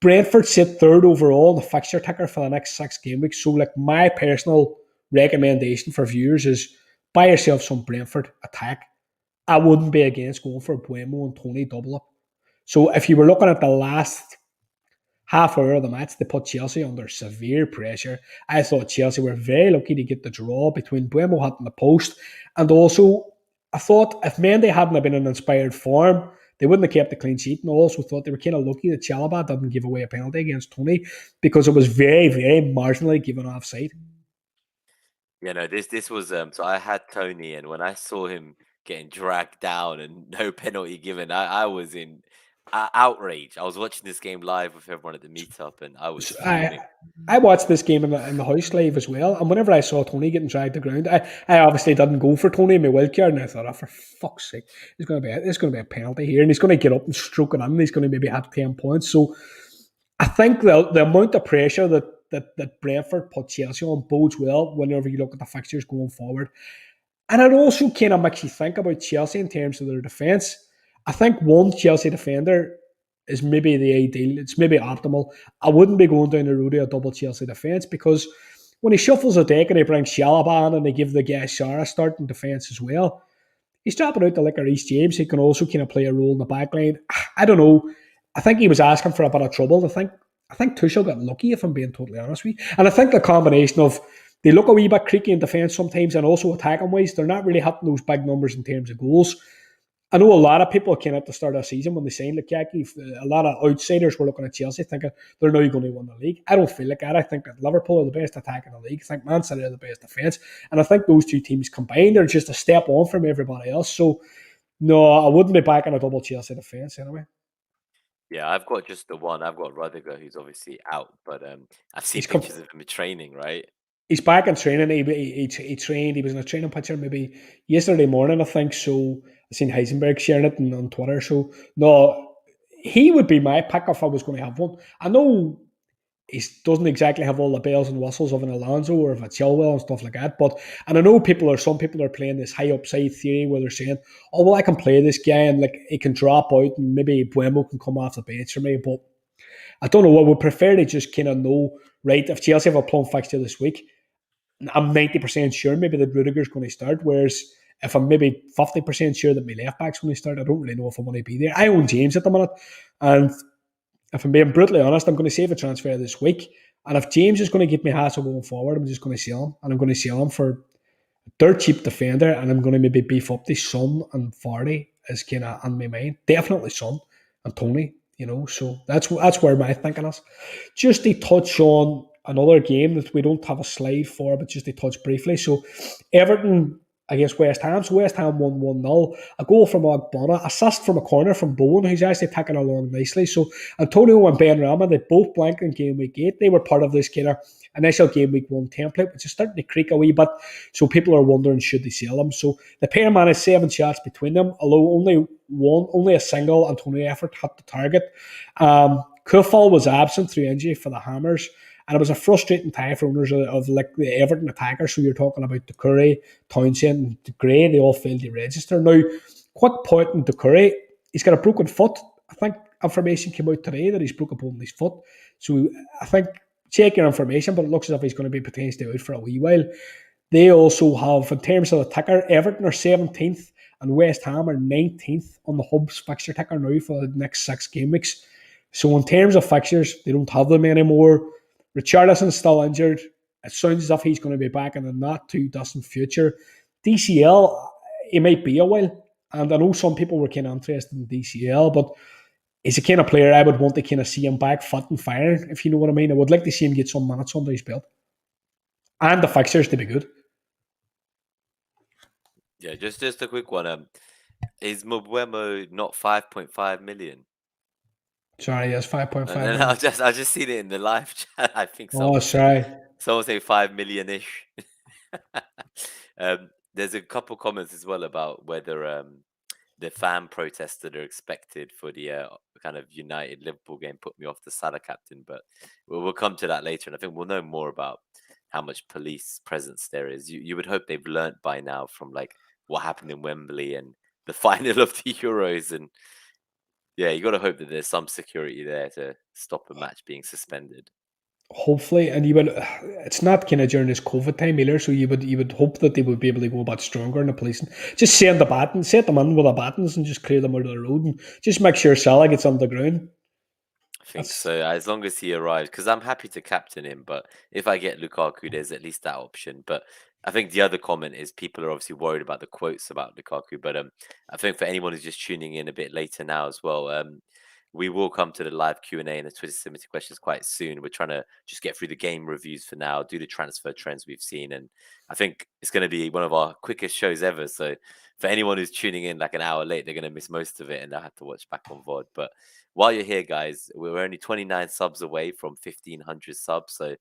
Brentford sit 3rd overall in the fixture ticker for the next 6 game weeks. So, like, my personal recommendation for viewers is buy yourself some Brentford attack. I wouldn't be against going for Buemo and Tony double up. So if you were looking at the last half hour of the match, they put Chelsea under severe pressure. I thought Chelsea were very lucky to get the draw between Buemo hitting the post. And also, I thought if Mendy hadn't been in inspired form, they wouldn't have kept the clean sheet. And I also thought they were kind of lucky that Chalobah didn't give away a penalty against Tony because it was very, very marginally given offside. This was so I had Tony, and when I saw him getting dragged down and no penalty given, I was in outrage. I was watching this game live with everyone at the meetup, and I was So fuming. I watched this game in the house live as well, and whenever I saw Tony getting dragged to ground, I obviously didn't go for Tony in my wildcard, and I thought, oh, for fuck's sake, there's going to be a penalty here, and he's going to get up and stroke it in, and he's going to maybe have 10 points. So I think the amount of pressure that Brentford put Chelsea on bodes well whenever you look at the fixtures going forward. And it also kind of makes you think about Chelsea in terms of their defence. I think one Chelsea defender is maybe the ideal. It's maybe optimal. I wouldn't be going down the road of a double Chelsea defence because when he shuffles a deck and he brings Shalaba on and they give the guy Shara start in defence as well, he's dropping out to like a Reece James. He can also kind of play a role in the back line. I don't know. I think he was asking for a bit of trouble. I think Tuchel got lucky, if I'm being totally honest with you. And I think the combination of they look a wee bit creaky in defence sometimes and also attacking wise, they're not really hitting those big numbers in terms of goals. I know a lot of people came at the start of the season when they signed Lukaku. A lot of outsiders were looking at Chelsea thinking they're now going to win the league. I don't feel like that. I think that Liverpool are the best attack in the league. I think Man City are the best defence. And I think those two teams combined are just a step on from everybody else. So, no, I wouldn't be backing a double Chelsea defence anyway. Yeah, I've got just the one. I've got Rudiger, who's obviously out, but I've seen He's come. pictures of him in training, right? He's back in training. He trained. He was in a training picture maybe yesterday morning, I think. So I seen Heisenberg sharing it on Twitter. So no, he would be my pick if I was going to have one. I know he doesn't exactly have all the bells and whistles of an Alonso or of a Chilwell and stuff like that. But and I know some people are playing this high upside theory where they're saying, "Oh well, I can play this guy and like he can drop out and maybe Buemo can come off the bench for me." But I don't know. I would prefer to just kind of know, right? If Chelsea have a plum fixture this week, I'm 90% sure maybe that Rudiger's going to start. Whereas if I'm maybe 50% sure that my left back's going to start, I don't really know if I want to be there. I own James at the minute. And if I'm being brutally honest, I'm going to save a transfer this week. And if James is going to give me hassle going forward, I'm just going to sell him. And I'm going to sell him for a dirt cheap defender. And I'm going to maybe beef up the Son and Vardy as kind of on my mind. Definitely Son and Tony, So that's where my thinking is. Just to touch on another game that we don't have a slide for, but just to touch briefly. So Everton against West Ham. So West Ham won 1-0. A goal from Ogbonna, assist from a corner from Bowen, who's actually taking along nicely. So Antonio and Ben Rama, they both blanked in game week 8. They were part of this kind of initial game week 1 template, which is starting to creak a wee bit. So people are wondering, should they sell them? So the pair managed 7 shots between them, although only a single Antonio effort hit the target. Kufal was absent through injury for the Hammers. And it was a frustrating tie for owners of like the Everton attackers. So you're talking about Doucouré, Townsend, and De Gray. They all failed to register. Now, quick point in Doucouré, he's got a broken foot. I think information came out today that he's broke a bone in his foot. So I think check your information, but it looks as if he's going to be potentially out for a wee while. They also have, in terms of the ticker, Everton are 17th and West Ham are 19th on the Hub's fixture ticker now for the next 6 game weeks. So in terms of fixtures, they don't have them anymore. Richarlison's still injured. It sounds as if he's going to be back in the not too distant future. DCL, he might be a while. And I know some people were kind of interested in DCL, but he's a kind of player I would want to kind of see him back fit and firing, if you know what I mean. I would like to see him get some minutes under his belt. And the fixtures to be good. Yeah, just a quick one. Is Mbeumo not 5.5 million? Sorry, yes, 5.5 And then million. I just seen it in the live chat. I think Oh, sorry. someone say 5 million-ish. There's a couple comments as well about whether the fan protests that are expected for the kind of United Liverpool game put me off the Salah captain, but we'll come to that later, and I think we'll know more about how much police presence there is. You would hope they've learnt by now from like what happened in Wembley and the final of the Euros, and yeah, you got to hope that there's some security there to stop a match being suspended. Hopefully, and it's not kind of during this COVID time either, so you would hope that they would be able to go a bit stronger in the policing. Just set them in with the buttons and just clear them out of the road and just make sure Salah gets on the ground. I think so, as long as he arrives, because I'm happy to captain him, but if I get Lukaku, there's at least that option. But I think the other comment is people are obviously worried about the quotes about Lukaku, but I think for anyone who's just tuning in a bit later now as well, we will come to the live Q&A and the Twitter submitted questions quite soon. We're trying to just get through the game reviews for now, do the transfer trends we've seen, and I think it's going to be one of our quickest shows ever. So for anyone who's tuning in like an hour late, they're going to miss most of it and they'll have to watch back on VOD. But while you're here, guys, we're only 29 subs away from 1,500 subs. So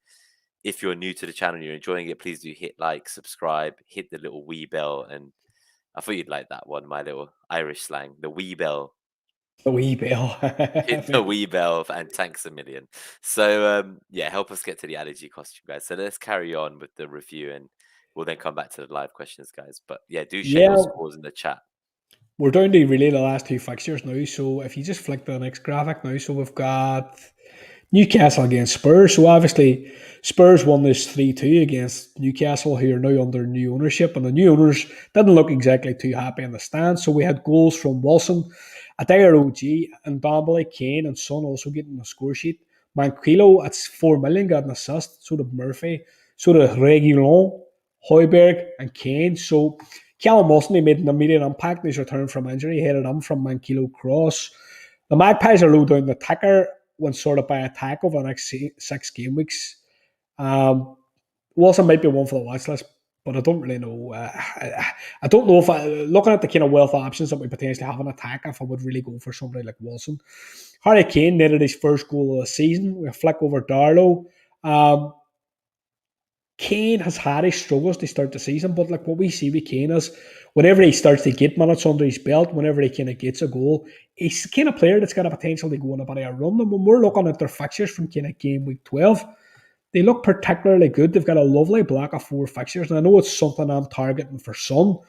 if you're new to the channel and you're enjoying it, please do hit like, subscribe, hit the little wee bell. And I thought you'd like that one, my little Irish slang, the wee bell. The wee bell. Hit the wee bell and thanks a million. So yeah, help us get to the allergy costume, guys. So let's carry on with the review and we'll then come back to the live questions, guys. But yeah, do share your Yeah, scores in the chat. we're down to really the last two fixtures now. So if you just flick to the next graphic now, so we've got Newcastle against Spurs. So obviously Spurs won this 3-2 against Newcastle, who are now under new ownership, and the new owners didn't look exactly too happy in the stand. So we had goals from Wilson, Adair OG, and Dombele, Kane, and Son also getting the score sheet. Manquillo at 4 million got an assist. So did Murphy. So did Reguilon, Højbjerg, and Kane. So Callum Wilson, he made an immediate impact in his return from injury, headed him from Manquillo cross. The Magpies are low down the ticker when sorted by attack over the next 6 game weeks. Wilson might be one for the watch list, but I don't really know. I don't know if looking at the kind of wealth options that we potentially have in attack, if I would really go for somebody like Wilson. Harry Kane netted his first goal of the season. We flick over Darlow. Kane has had his struggles to start the season, but like what we see with Kane is whenever he starts to get minutes under his belt, whenever he kind of gets a goal, he's the kind of player that's got a potential to go on a bit of a run. And when we're looking at their fixtures from kind of game week 12, they look particularly good. They've got a lovely block of 4 fixtures, and I know it's something I'm targeting for Son,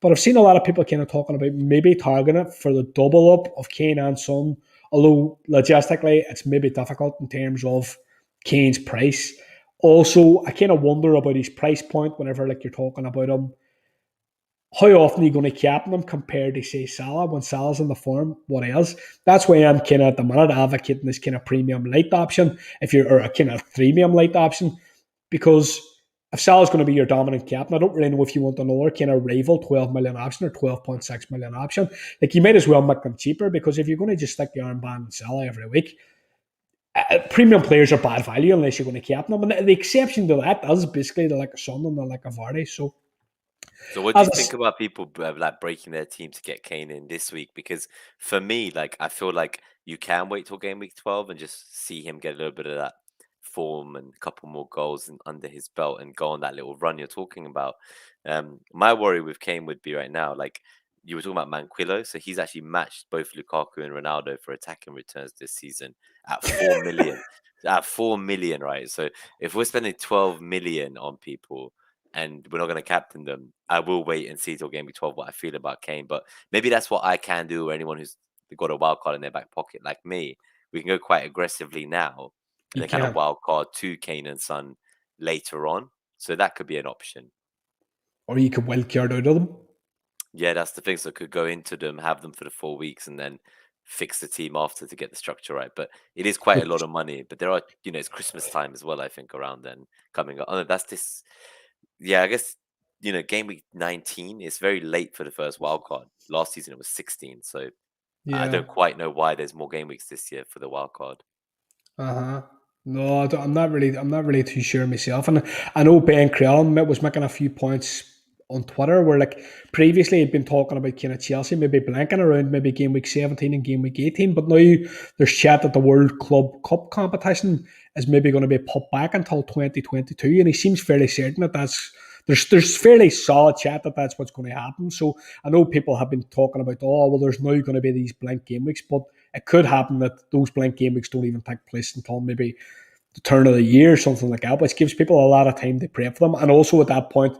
but I've seen a lot of people kind of talking about maybe targeting it for the double up of Kane and Son, although logistically it's maybe difficult in terms of Kane's price. Also, I kind of wonder about his price point whenever like you're talking about him. How often are you going to captain him compared to, say, Salah? When Salah's in the form, what else? That's why I'm kind of at the minute advocating this kind of premium light option, or a kind of premium light option, because if Salah's going to be your dominant captain, I don't really know if you want another kind of rival 12 million option or 12.6 million option. Like, you might as well make them cheaper, because if you're going to just stick your armband in Salah every week, premium players are bad value unless you're going to captain them. And the exception to that is basically the like a Son and the like a Vardy. So what do you think about people like breaking their team to get Kane in this week? Because for me, like I feel like you can wait till game week 12 and just see him get a little bit of that form and a couple more goals under his belt and go on that little run you're talking about. My worry with Kane would be right now, like you were talking about Manquillo, so he's actually matched both Lukaku and Ronaldo for attacking returns this season at 4 million. At 4 million, right? So if we're spending 12 million on people and we're not going to captain them, I will wait and see till game week 12 what I feel about Kane. But maybe that's what I can do, or anyone who's got a wild card in their back pocket like me. We can go quite aggressively now and You then kind of can, wild card to Kane and Son later on. So that could be an option. or you could wildcard out of them. Yeah, that's the thing. So could go into them, have them for the 4 weeks, and then fix the team after to get the structure right. But it is quite a lot of money. But there are, it's Christmas time as well, I think, around then coming up. Oh, no, that's this. Yeah, I guess, game week 19 is very late for the first wild card. Last season it was 16. So I Yeah. don't quite know why there's more game weeks this year for the wild card. Uh-huh. No, I'm not really. I'm not really too sure myself. And I know Ben Crellin was making a few points on Twitter where, like, previously he'd been talking about kind of Chelsea maybe blanking around maybe game week 17 and game week 18, but now there's chat that the World Club Cup competition is maybe going to be put back until 2022, and he seems fairly certain that there's fairly solid chat that that's what's going to happen. So I know people have been talking about, oh well, there's now going to be these blank game weeks, but it could happen that those blank game weeks don't even take place until maybe the turn of the year or something like that, which gives people a lot of time to prep for them. And also at that point,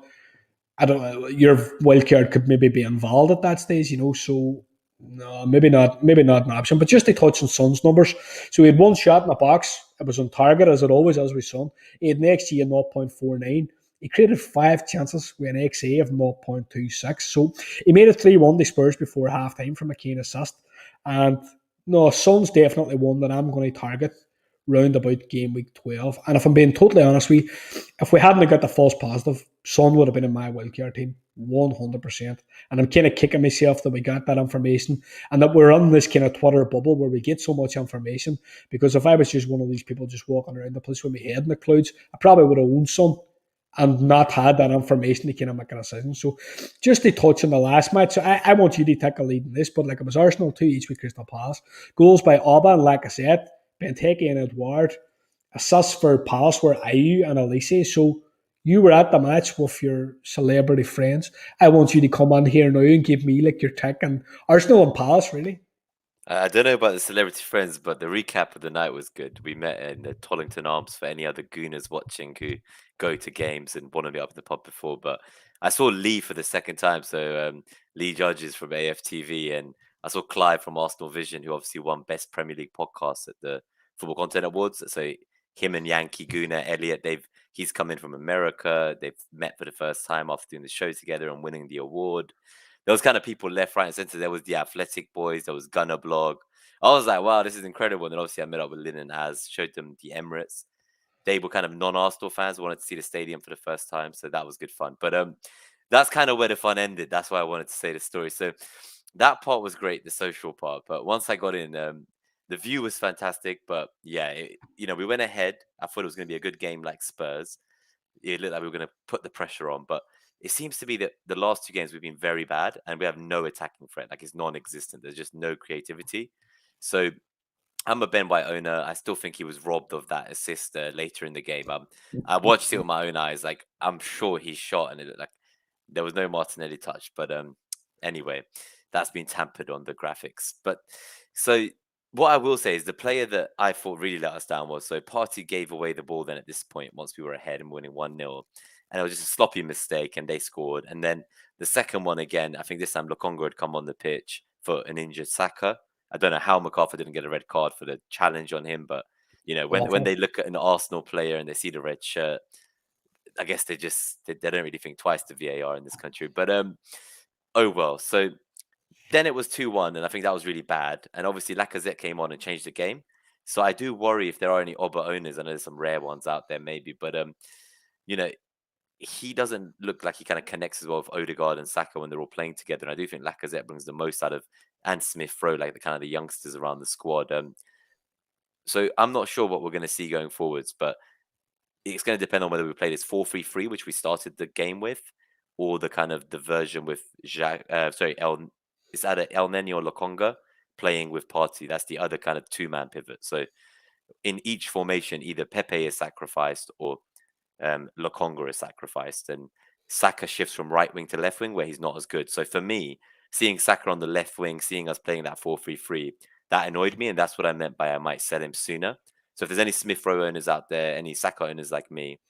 I don't know, your wildcard could maybe be involved at that stage, so no, maybe not an option. But just to touch on Son's numbers. So he had one shot in the box. It was on target, as it always is with Son. He had an XG of 0.49. He created 5 chances with an XA of 0.26. So he made it 3-1 to Spurs before half time from a Kane assist. And no, Son's definitely one that I'm going to target round about game week 12. And if I'm being totally honest with you, if we hadn't got the false positive, Son would have been in my wildcard team 100%. And I'm kind of kicking myself that we got that information and that we're on this kind of Twitter bubble where we get so much information. Because if I was just one of these people just walking around the place with my head in the clouds, I probably would have owned Son. and not had that information to kind of make a decision. So just to touch on the last match, I want you to take a lead in this, but like it was Arsenal 2 each with Crystal Palace. Goals by Auba and Lacazette, Benteke and Edouard. Assists for Palace were Ayew and Elise. So you were at the match with your celebrity friends. I want you to come on here now and give me like your take on Arsenal and Palace, really. I don't know about the celebrity friends, but the recap of the night was good. We met in the Tollington Arms for any other gooners watching who go to games and want to meet up in the pub before. But I saw Lee for the second time. So Lee Judges from AFTV, and I saw Clive from Arsenal Vision, who obviously won Best Premier League Podcast at the Football Content Awards. So him and Yankee Gooner Elliot, he's come in from America. They've met for the first time after doing the show together and winning the award. There was kind of people left, right, and center. There was the Athletic Boys. There was Gunner Blog. I was like, wow, this is incredible. And then obviously I met up with Lynn and Az, showed them the Emirates. They were kind of non-Arsenal fans, wanted to see the stadium for the first time, so that was good fun. But that's kind of where the fun ended. That's why I wanted to say the story. So that part was great, the social part. But once I got in, the view was fantastic. But yeah, we went ahead. I thought it was going to be a good game like Spurs. It looked like we were going to put the pressure on, but it seems to be that the last two games we've been very bad and we have no attacking threat. Like it's non-existent. There's just no creativity. So I'm a Ben White owner. I still think he was robbed of that assist later in the game. I watched it with my own eyes. Like I'm sure he shot and it looked like there was no Martinelli touch. But anyway, that's been tampered on the graphics. But so what I will say is the player that I thought really let us down was Partey gave away the ball then at this point once we were ahead and winning 1-0. And it was just a sloppy mistake and they scored. And then the second one again, I think this time Lokonga had come on the pitch for an injured Saka. I don't know how MacArthur didn't get a red card for the challenge on him, but when they look at an Arsenal player and they see the red shirt, I guess they don't really think twice to VAR in this country. But oh well. So then it was 2-1, and I think that was really bad. And obviously Lacazette came on and changed the game. So I do worry if there are any Oba owners. I know there's some rare ones out there maybe, but he doesn't look like he kind of connects as well with Odegaard and Saka when they're all playing together. And I do think Lacazette brings the most out of and Smith Rowe, like the kind of the youngsters around the squad. So I'm not sure what we're going to see going forwards, but it's going to depend on whether we play this 4-3-3, which we started the game with, or the kind of the version with it's either El Neni or Lokonga playing with Partey. That's the other kind of two-man pivot. So in each formation, either Pepe is sacrificed or Lokonga is sacrificed, and Saka shifts from right wing to left wing where he's not as good. So for me, seeing Saka on the left wing, seeing us playing that 4-3-3, that annoyed me, and that's what I meant by I might sell him sooner. So if there's any Smith Rowe owners out there, any Saka owners like me,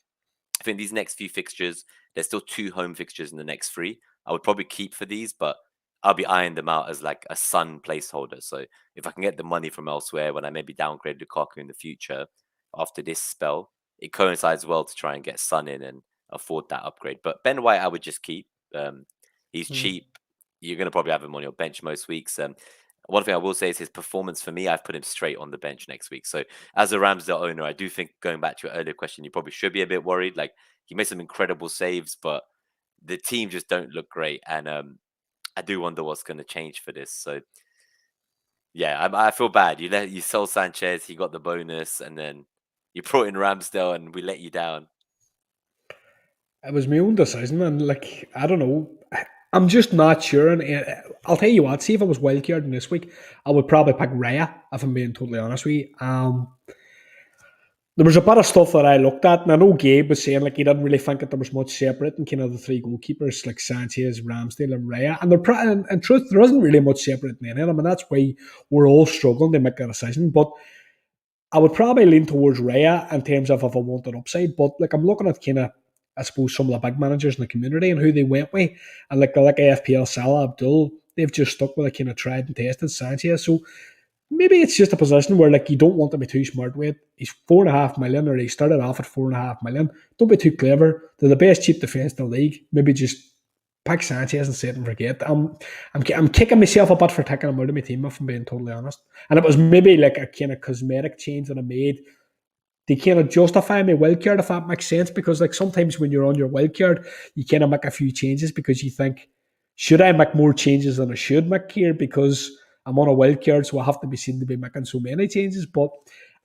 I think these next few fixtures, there's still 2 home fixtures in the next 3. I would probably keep for these, but I'll be eyeing them out as like a Sun placeholder. So if I can get the money from elsewhere when I maybe downgrade Lukaku in the future after this spell, it coincides well to try and get Sun in and afford that upgrade. But Ben White, I would just keep. He's cheap. You're going to probably have him on your bench most weeks. One thing I will say is his performance for me, I've put him straight on the bench next week. So as a Ramsdale owner, I do think going back to your earlier question, you probably should be a bit worried. Like he made some incredible saves, but the team just don't look great. And I do wonder what's going to change for this. So yeah, I feel bad. You sold Sanchez, he got the bonus, and then you brought in Ramsdale, and we let you down. It was my own decision, and like I don't know, I'm just not sure. And I'll tell you what, see if I was wildcarding this week, I would probably pick Raya. If I'm being totally honest with you, there was a bit of stuff that I looked at, and I know Gabe was saying like he didn't really think that there was much separate in kind of the 3 goalkeepers like Sanchez, Ramsdale, and Raya. And in truth, there isn't really much separate in any of them, and that's why we're all struggling to make a decision. But I would probably lean towards Raya in terms of if I wanted upside. But like I'm looking at kind of, I suppose, some of the big managers in the community and who they went with, and like AFPL Salah Abdul, they've just stuck with a kind of tried and tested Sanchez. So maybe it's just a position where like you don't want to be too smart with. He's 4.5 million, or he started off at 4.5 million. Don't be too clever. They're the best cheap defense in the league. Maybe just pick Sanchez and set and forget. I'm kicking myself a bit for taking him out of my team, if I'm being totally honest. And it was maybe like a kind of cosmetic change that I made to kind of justify my wildcard, if that makes sense. Because like sometimes when you're on your wildcard, you kind of make a few changes because you think, should I make more changes than I should make here? Because I'm on a wildcard, so I have to be seen to be making so many changes. But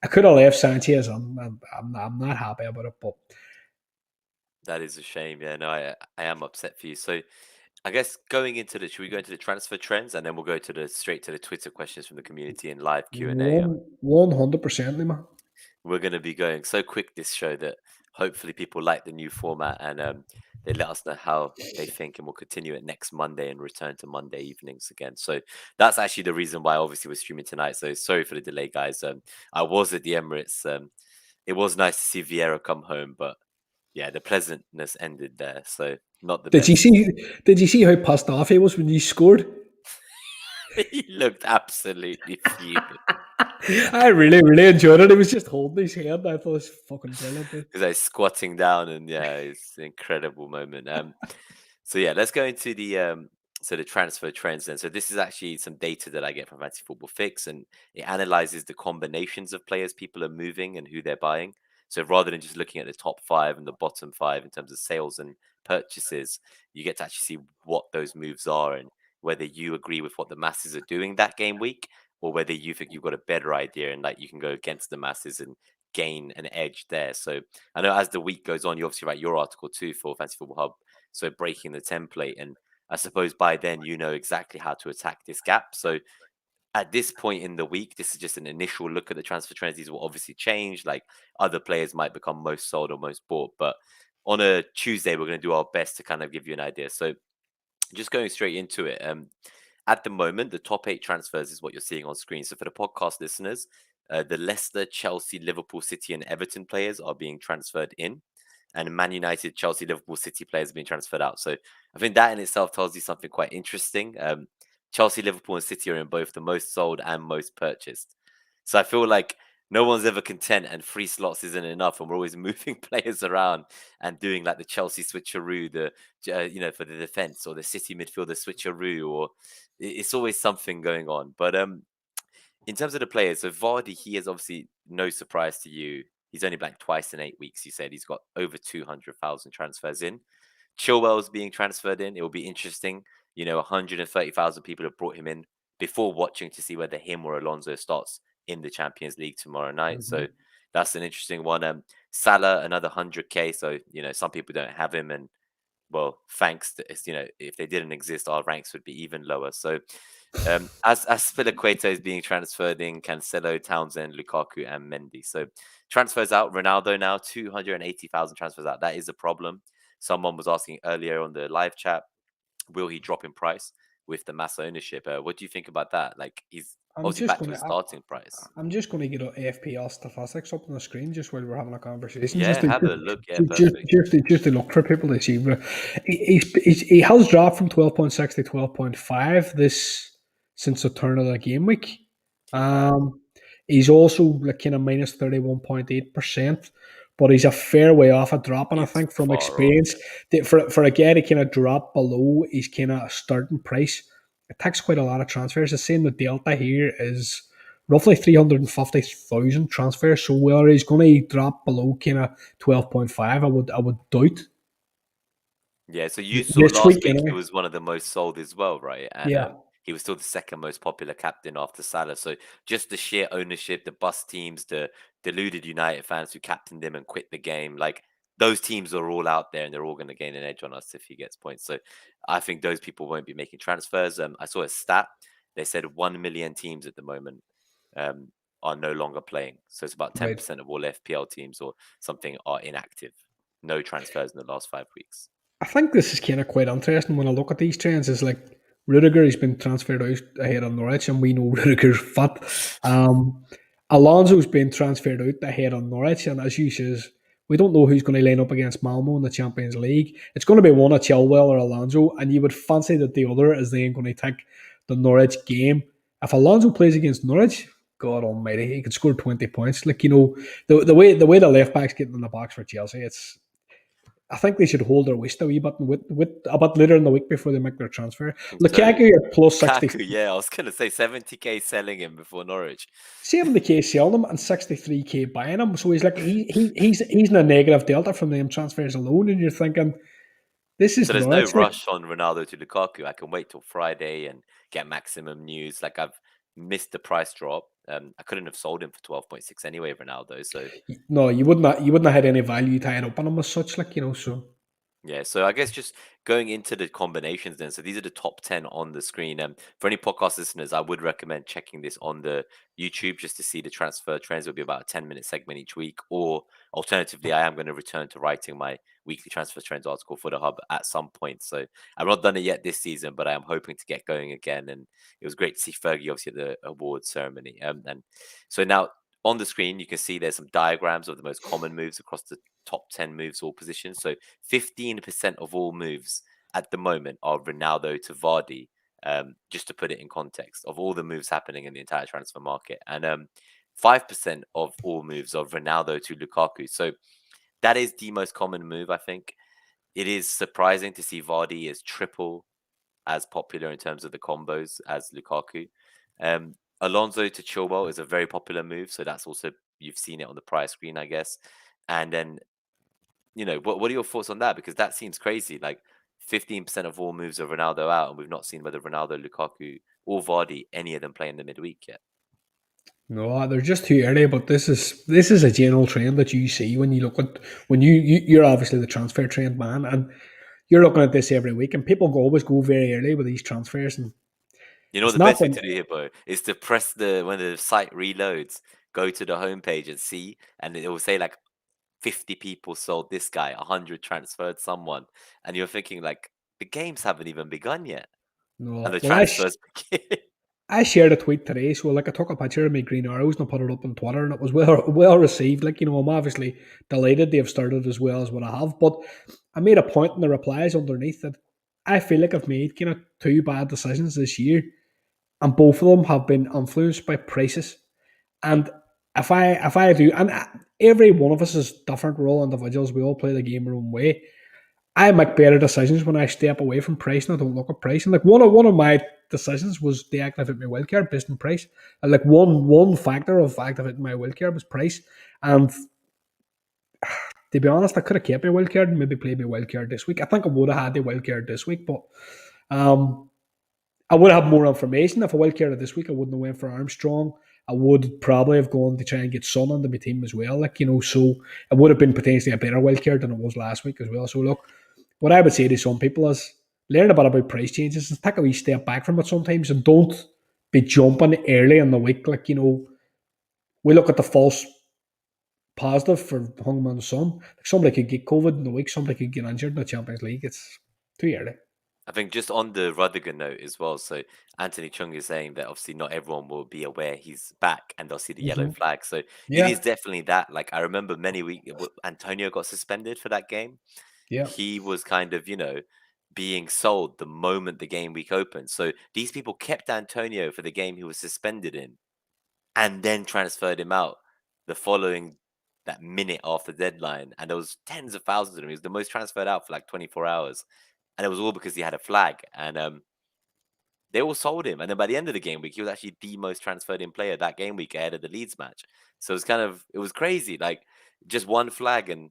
I could have left Sanchez, and I'm not happy about it. But That is a shame. Yeah, no, I am upset for you. So I guess going into should we go into the transfer trends and then we'll go to the straight to the Twitter questions from the community and live Q&A. 100%, Nima. We're going to be going so quick this show that hopefully people like the new format and they let us know how they think, and we'll continue it next Monday and return to Monday evenings again. So that's actually the reason why obviously we're streaming tonight. So sorry for the delay, guys. I was at the Emirates. It was nice to see Vieira come home, but yeah, the pleasantness ended there. So not the Did you best. see? Did you see how pissed off he was when you scored? He looked absolutely fuming. I really, really enjoyed it. He was just holding his head. I thought it was fucking brilliant. He's like squatting down, and yeah, it's an incredible moment. So yeah, let's go into the transfer trends then. So this is actually some data that I get from Fantasy Football Fix, and it analyzes the combinations of players people are moving and who they're buying. So rather than just looking at the top five and the bottom five in terms of sales and purchases, you get to actually see what those moves are and whether you agree with what the masses are doing that game week, or whether you think you've got a better idea and like you can go against the masses and gain an edge there. So I know as the week goes on, you obviously write your article too for Fantasy Football Hub. So breaking the template, and I suppose by then you know exactly how to attack this gap. So at this point in the week, this is just an initial look at the transfer trends. These will obviously change. Like other players might become most sold or most bought, but on a Tuesday, we're going to do our best to kind of give you an idea. So just going straight into it. At the moment, the top 8 transfers is what you're seeing on screen. So for the podcast listeners, the Leicester, Chelsea, Liverpool, City, and Everton players are being transferred in, and Man United, Chelsea, Liverpool, City players are being transferred out. So I think that in itself tells you something quite interesting. Chelsea, Liverpool, and City are in both the most sold and most purchased. So I feel like no one's ever content, and 3 slots isn't enough, and we're always moving players around and doing like the Chelsea switcheroo, for the defense, or the City midfielder switcheroo, or it's always something going on. But in terms of the players, so Vardy, he is obviously no surprise to you. He's only blanked twice in 8 weeks. You said he's got over 200,000 transfers in. Chilwell's being transferred in. It will be interesting. 130,000 people have brought him in before watching to see whether him or Alonso starts in the Champions League tomorrow night. So that's an interesting one. Salah, another 100K. So, some people don't have him. And well, thanks to, if they didn't exist, our ranks would be even lower. So as Aspilicueta is being transferred in, Cancelo, Townsend, Lukaku, and Mendy. So transfers out. Ronaldo now 280,000 transfers out. That is a problem. Someone was asking earlier on the live chat, will he drop in price with the mass ownership? What do you think about that? Like he's I'm obviously just back to gonna. his starting price. I'm just going to get a FPL statistics up on the screen just while we're having a conversation, Yeah, just to have a look. Yeah, perfect. just to look for people to see. But he has dropped from 12.6 to 12.5 this since the turn of the game week. He has. He's also like kind of minus 31.8%, but he's a fair way off a drop. And I He's think from far off. experience, that for a guy to kind of drop below his kind of starting price, it takes quite a lot of transfers. The same the delta here is roughly 350,000 transfers. So whether he's going to drop below kind of 12.5, I would doubt Yeah, so you saw this last week week he anyway. was one of the most sold as well, right? And Yeah, he was still the second most popular captain after Salah. So just the sheer ownership, the bus teams, the deluded United fans who captained him and quit the game, like those teams are all out there and they're all going to gain an edge on us if he gets points. So I think those people won't be making transfers. I saw a stat. They said 1 million teams at the moment um, are no longer playing. So it's about right. 10% of all FPL teams or something are inactive. No transfers in the last 5 weeks. I think this is kind of quite interesting when I look at these trends. Is like Rudiger has been transferred out ahead of Norwich, and we know Rudiger's fit. Um, Alonso's been transferred out ahead of Norwich, and as you says, we don't know who's going to line up against Malmo in the Champions League. It's going to be one of Chilwell or Alonso, and you would fancy that the other is then going to take the Norwich game. If Alonso plays against Norwich, God Almighty, he could score 20 points. Like the way the left backs getting in the box for Chelsea, it's I think they should hold their waist a wee bit and with a bit later in the week before they make their transfer. So Lukaku at plus 60, Lukaku, yeah, I was gonna say 70K selling him before Norwich. 70K selling him and 63K buying him. So he's like he's in a negative delta from them transfers alone, and you're thinking this So is there's no Norwich. Like, rush on Ronaldo to Lukaku. I can wait till Friday and get maximum news. Like I've missed the price drop. I couldn't have sold him for 12.6 anyway, Ronaldo. So no, you wouldn't have had any value tied up on him as such, like so. Yeah, so I guess just going into the combinations then. So these are the top 10 on the screen. For any podcast listeners, I would recommend checking this on the YouTube just to see the transfer trends. It'll be about a 10-minute segment each week. Or alternatively, I am going to return to writing my weekly transfer trends article for the Hub at some point. So I've not done it yet this season, but I am hoping to get going again. And it was great to see Fergie obviously at the awards ceremony. And so now on the screen, you can see there's some diagrams of the most common moves across the top 10 moves all positions. So 15% of all moves at the moment are Ronaldo to Vardy, just to put it in context of all the moves happening in the entire transfer market. And 5% of all moves are Ronaldo to Lukaku. So that is the most common move, I think. It is surprising to see Vardy as triple as popular in terms of the combos as Lukaku. Alonso to Chilwell is a very popular move. So that's also, you've seen it on the prior screen, I guess. And then what are your thoughts on that? Because that seems crazy. Like 15% of all moves are Ronaldo out, and we've not seen whether Ronaldo, Lukaku, or Vardy, any of them play in the midweek yet. No, they're just too early. But this is a general trend that you see when you look at when you're obviously the transfer trend man, and you're looking at this every week, and people always go very early with these transfers, and You know it's the not best thing been to do here, bro, is to press when the site reloads, go to the homepage and see, and it will say like 50 people sold this guy, 100 transferred someone, and you're thinking like the games haven't even begun yet, and no. the Well, transfers begin. I shared a tweet today, so like I took a picture of my green arrows and I put it up on Twitter, and it was well received. Like I'm obviously delighted they have started as well as what I have, but I made a point in the replies underneath that I feel like I've made kind of two bad decisions this year, and both of them have been influenced by prices. And if I do, and every one of us is different. We're all individuals. We all play the game our own way. I make better decisions when I step away from price and I don't look at price. And like one of my decisions was to activate my wildcard based on price. And like one factor of activating my wildcard was price. And to be honest, I could have kept my wildcard and maybe played my wildcard this week. I think I would have had the wildcard this week, but um, I would have more information. If I wildcarded this week, I wouldn't have went for Armstrong. I would probably have gone to try and get Son onto my team as well. So it would have been potentially a better wildcard than it was last week as well. So look, what I would say to some people is learn a bit about price changes and take a wee step back from it sometimes, and don't be jumping early in the week. We look at the false positive for Hungman Son. Like somebody could get COVID in the week, somebody could get injured in the Champions League. It's too early. I think just on the Rudiger note as well. So Anthony Chung is saying that obviously not everyone will be aware he's back and they'll see the yellow Mm-hmm. flag. So it is Yeah, definitely that. Like I remember many weeks Antonio got suspended for that game. yeah. He was kind of, being sold the moment the game week opened. So these people kept Antonio for the game he was suspended in and then transferred him out the following that minute after deadline. And there was tens of thousands of him. He was the most transferred out for like 24 hours. And it was all because he had a flag. And they all sold him. And then by the end of the game week, he was actually the most transferred in player that game week ahead of the Leeds match. So it was crazy. Like just one flag and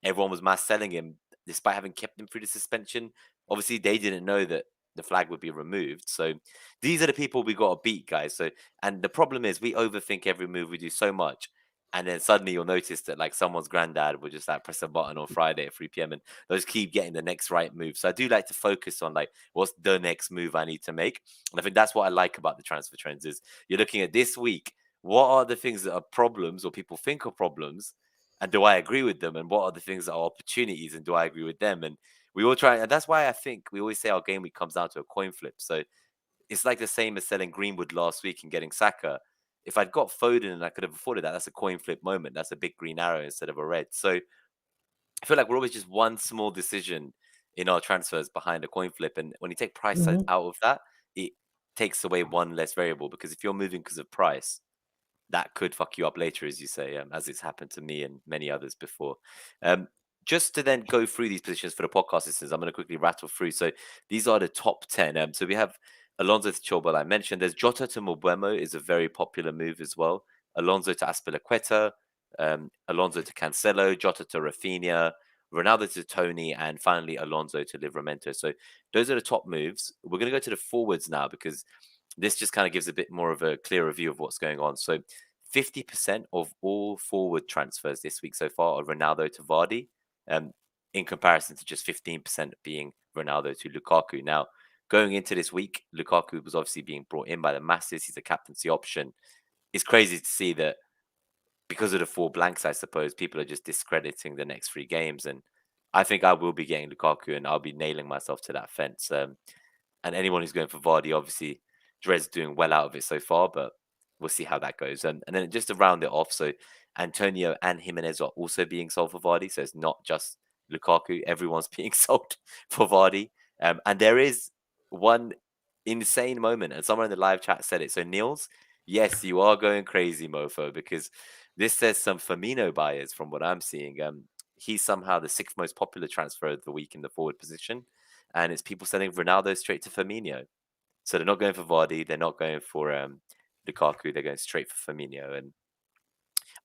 everyone was mass selling him despite having kept him through the suspension. Obviously, they didn't know that the flag would be removed. So these are the people we got to beat, guys. So, and the problem is we overthink every move we do so much. And then suddenly you'll notice that like someone's granddad will just like press a button on Friday at 3 p.m. and those keep getting the next right move. So I do like to focus on like what's the next move I need to make. And I think that's what I like about the transfer trends is you're looking at this week. What are the things that are problems or people think are problems? And do I agree with them? And what are the things that are opportunities? And do I agree with them? And we all try, and that's why I think we always say our game week comes down to a coin flip. So it's like the same as selling Greenwood last week and getting Saka. If I'd got Foden and I could have afforded that, that's a coin flip moment. That's a big green arrow instead of a red. So I feel like we're always just one small decision in our transfers behind a coin flip. And when you take price out Mm-hmm. of that, it takes away one less variable because if you're moving because of price, that could fuck you up later, as you say, as it's happened to me and many others before. Um, just to then go through these positions for the podcast listeners, I'm going to quickly rattle through. So these are the top 10. So we have Alonso to Chilwell, I mentioned. There's Jota to Mbeumo is a very popular move as well. Alonso to Aspilicueta, Alonso to Cancelo, Jota to Rafinha, Ronaldo to Tony, and finally Alonso to Livramento. So those are the top moves. We're going to go to the forwards now because this just kind of gives a bit more of a clearer view of what's going on. So 50% of all forward transfers this week so far are Ronaldo to Vardy. Um, in comparison to just 15% being Ronaldo to Lukaku. Now, going into this week, Lukaku was obviously being brought in by the masses. He's a captaincy option. It's crazy to see that because of the 4 blanks, I suppose, people are just discrediting the next 3 games. And I think I will be getting Lukaku and I'll be nailing myself to that fence. And anyone who's going for Vardy, obviously, Dred's doing well out of it so far, but we'll see how that goes. And then just to round it off, so Antonio and Jimenez are also being sold for Vardy. So it's not just Lukaku, everyone's being sold for Vardy. And there is one insane moment, and someone in the live chat said it. So, Niels, yes, you are going crazy, mofo, because this says some Firmino buyers from what I'm seeing. He's somehow the 6th most popular transfer of the week in the forward position. And it's people sending Ronaldo straight to Firmino. So they're not going for Vardy. They're not going for Lukaku. They're going straight for Firmino. And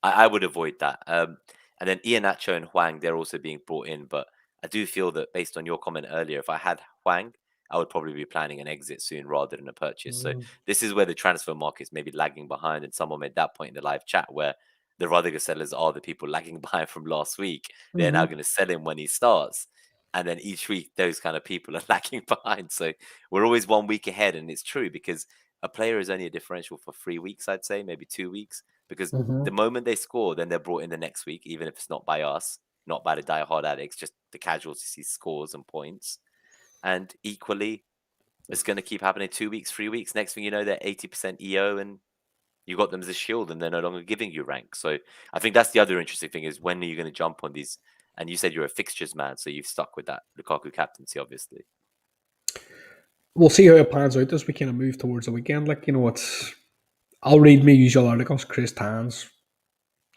I would avoid that. And then Iheanacho and Hwang, they're also being brought in. But I do feel that based on your comment earlier, if I had Hwang, I would probably be planning an exit soon rather than a purchase. So this is where the transfer market's maybe lagging behind. And someone made that point in the live chat where the Rudiger sellers are the people lagging behind from last week. They're now going to sell him when he starts. And then each week, those kind of people are lagging behind. So we're always 1 week ahead. And it's true because a player is only a differential for 3 weeks, I'd say, maybe 2 weeks. Because the moment they score, then they're brought in the next week, even if it's not by us, not by the diehard addicts, just the casuals to see scores and points. And equally, it's going to keep happening 2 weeks, 3 weeks. Next thing you know, they're 80% EO and you got them as a shield and they're no longer giving you rank. So I think that's the other interesting thing is when are you going to jump on these? And you said you're a fixtures man, so you've stuck with that Lukaku captaincy, obviously. We'll see how it pans out as we kind of move towards the weekend. Like, I'll read my usual articles, Chris Tan's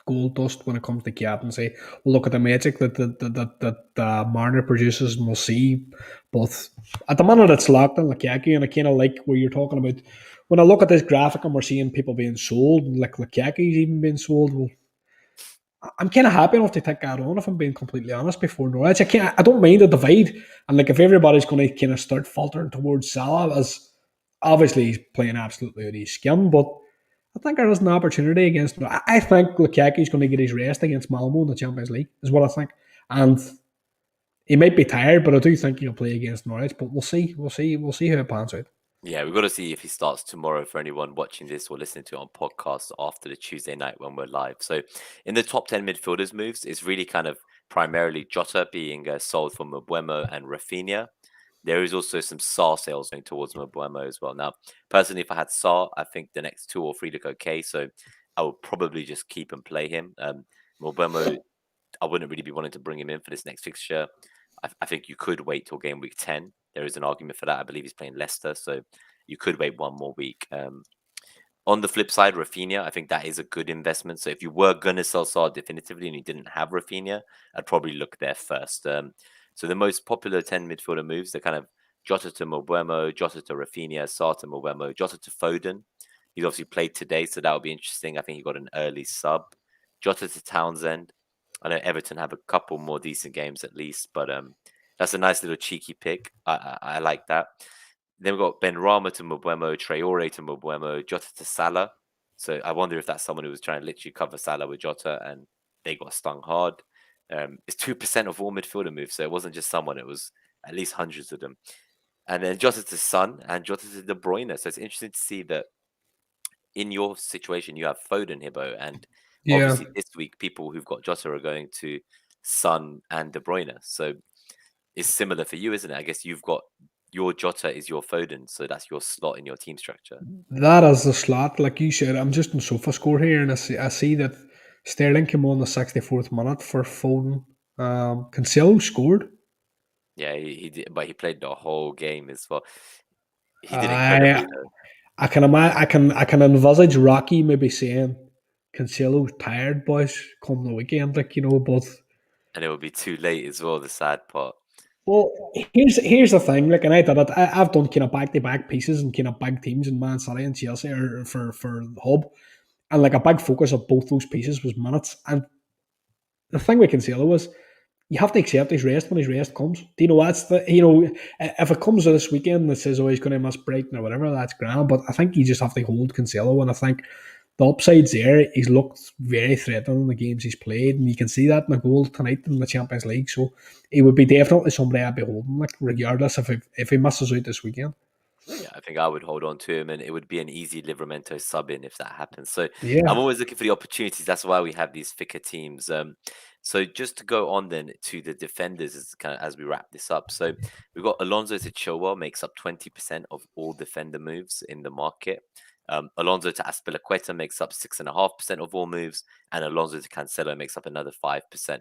gold dust when it comes to captaincy. We'll look at the magic that Marner produces and we'll see. But at the minute it's locked on Lukaku, and I kind of like where you're talking about. When I look at this graphic and we're seeing people being sold, like Lukaku's even being sold, well, I'm kind of happy enough to take that on if I'm being completely honest before Norwich. I don't mind the divide, and like if everybody's going to kind of start faltering towards Salah, as obviously he's playing absolutely out of his skin, but I think there is an opportunity against. I think Lukaku's going to get his rest against Malmo in the Champions League, is what I think, and he might be tired, but I do think he'll play against Norwich. But we'll see how it pans out. Yeah, we've got to see if he starts tomorrow for anyone watching this or listening to it on podcast after the Tuesday night when we're live. So in the top 10 midfielders moves, it's really kind of primarily Jota being sold for Mbeumo and Rafinha. There is also some Saar sales going towards Mbeumo as well. Now, personally, if I had Saar, I think the next 2 or 3 look okay. So I would probably just keep and play him. Mbeumo, I wouldn't really be wanting to bring him in for this next fixture. I think you could wait till game week 10. There is an argument for that. I believe he's playing Leicester, so you could wait one more week. On the flip side, Rafinha, I think that is a good investment. So if you were going to sell Saar definitively and you didn't have Rafinha, I'd probably look there first. So the most popular 10 midfielder moves, they're kind of Jota to Mbeumo, Jota to Rafinha, Saar to Mbeumo, Jota to Foden. He's obviously played today, so that would be interesting. I think he got an early sub. Jota to Townsend. I know Everton have a couple more decent games at least, but that's a nice little cheeky pick. I like that. Then we've got Benrahma to Mbeumo, Traore to Mbeumo, Jota to Salah. So I wonder if that's someone who was trying to literally cover Salah with Jota and they got stung hard. It's 2% of all midfielder moves, so it wasn't just someone, it was at least hundreds of them. And then Jota to Son and Jota to De Bruyne. So it's interesting to see that in your situation, you have Foden, Hibbo, and obviously this week, people who've got Jota are going to Son and De Bruyne. So it's similar for you, isn't it? I guess you've got your Jota is your Foden, so that's your slot in your team structure. That is the slot, like you said. I'm just on SofaScore here, and I see that Sterling came on the 64th minute for Foden. Cancelo scored. Yeah, he did, but he played the whole game as well. He did incredibly I though. I can envisage Rocky maybe saying, "Cancelo's tired, boys. Come the weekend, but." And it would be too late as well, the sad part. Well, here's the thing. Like, and I did it. I've done kind of back to back pieces and kind of big teams in Man City and Chelsea or for the hub, and like a big focus of both those pieces was minutes. And the thing with Cancelo was you have to accept his rest when his rest comes. Do you know that's the if it comes this weekend that says he's going to miss Brighton or whatever, that's grand. But I think you just have to hold Cancelo, and I think the upside's there. He's looked very threatening in the games he's played, and you can see that in the goal tonight in the Champions League. So he would be definitely somebody I'd be holding, like regardless if he misses out this weekend. Yeah, I think I would hold on to him, and it would be an easy Livramento sub in if that happens. So I'm Yeah. always looking for the opportunities. That's why we have these thicker teams. So just to go on then to the defenders as kind of as we wrap this up. So we've got Alonso to Chilwell makes up 20% of all defender moves in the market. Alonso to Aspilicueta makes up 6.5% of all moves, and Alonso to Cancelo makes up another 5%.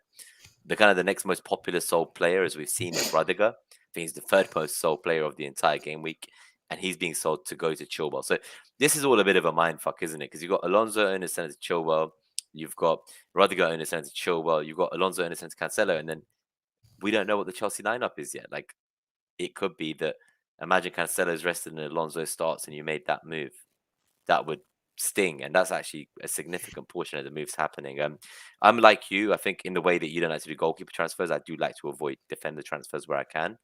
The next most popular sold player, as we've seen, is Rudiger. I think he's the third most sold player of the entire game week, and he's being sold to go to Chilwell. So this is all a bit of a mind fuck, isn't it? Because you've got Alonso owners sent to Chilwell, you've got Rudiger owners sent to Chilwell, you've got Alonso owners sent to Cancelo, and then we don't know what the Chelsea lineup is yet. Like it could be that imagine Cancelo's rested and Alonso starts, and you made that move. That would sting, and that's actually a significant portion of the moves happening. I'm like you. I think in the way that you don't like to do goalkeeper transfers, I do like to avoid defender transfers where I can.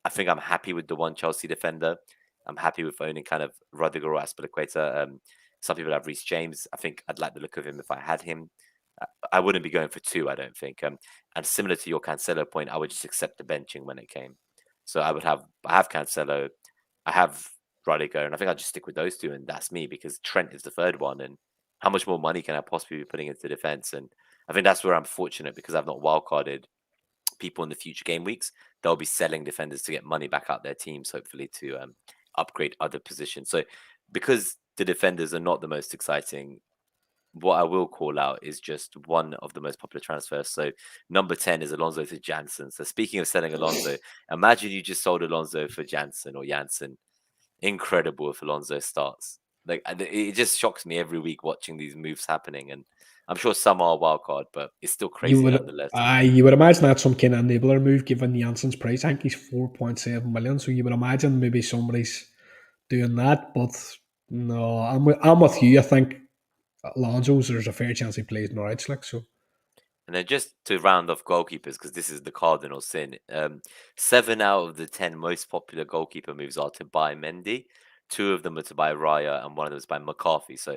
I think I'm happy with the one Chelsea defender. I'm happy with owning kind of Rudiger or Aspilicueta. Some people have Reece James. I think I'd like the look of him if I had him. I wouldn't be going for two, I don't think. And similar to your Cancelo point, I would just accept the benching when it came. So I have Cancelo, I have Rudiger, and I think I'll just stick with those two, and that's me because Trent is the third one. And how much more money can I possibly be putting into defense? And I think that's where I'm fortunate because I've not wildcarded people in the future game weeks. They'll be selling defenders to get money back out their teams, hopefully to upgrade other positions. So because the defenders are not the most exciting, what I will call out is just one of the most popular transfers. So number 10 is Alonso to Janssen. So speaking of selling Alonso, imagine you just sold Alonso for Janssen or Janssen. Incredible if Alonso starts. Like it just shocks me every week watching these moves happening, and I'm sure some are wild card, but it's still You crazy would, nonetheless. you would imagine that's some kind of enabler move given Janssen's price. I think he's 4.7 million, so you would imagine maybe somebody's doing that. But no, I'm with you. I think Alonso's there's a fair chance he plays Norwich, like so. And then just to round off goalkeepers, because this is the cardinal sin, 7 out of the 10 most popular goalkeeper moves are to buy Mendy. 2 of them are to buy Raya, and one of them is by McCarthy. So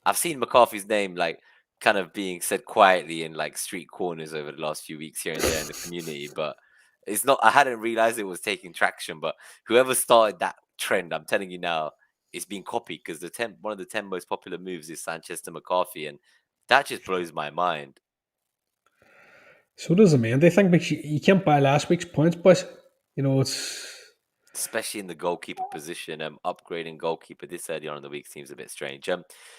I've seen McCarthy's name like kind of being said quietly in like street corners over the last few weeks here and there in the community, but it's not. I hadn't realized it was taking traction. But whoever started that trend, I'm telling you now, it's being copied because one of the 10 most popular moves is Sanchez to McCarthy, and that just blows my mind. So does the man. They think like you can't buy last week's points, but you know it's Especially in the goalkeeper position. Upgrading goalkeeper this early on in the week seems a bit strange.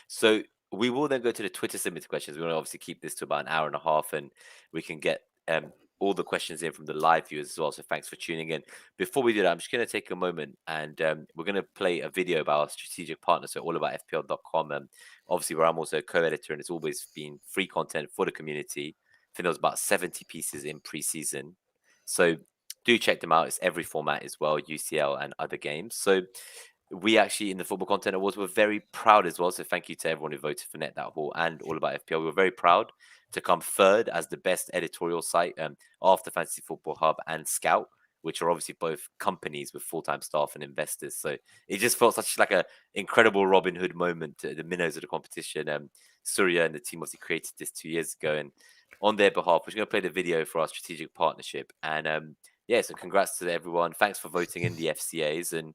So we will then go to the Twitter submitted questions. We want to obviously keep this to about an hour and a half, and we can get all the questions in from the live viewers as well. So thanks for tuning in. Before we do that, I'm just going to take a moment and we're going to play a video about our strategic partner, so all about FPL.com. Obviously, where I'm also a co-editor, and it's always been free content for the community. I think there was about 70 pieces in pre-season. So do check them out. It's every format as well, UCL and other games. So we actually in the Football Content Awards were very proud as well. So thank you to everyone who voted for Net That Hall and All About FPL. We were very proud to come third as the best editorial site after Fantasy Football Hub and Scout, which are obviously both companies with full-time staff and investors. So it just felt such like a incredible Robin Hood moment to the minnows of the competition. Surya and the team obviously created this 2 years ago, and on their behalf, we're going to play the video for our strategic partnership. And yeah, so congrats to everyone. Thanks for voting in the FCAs, and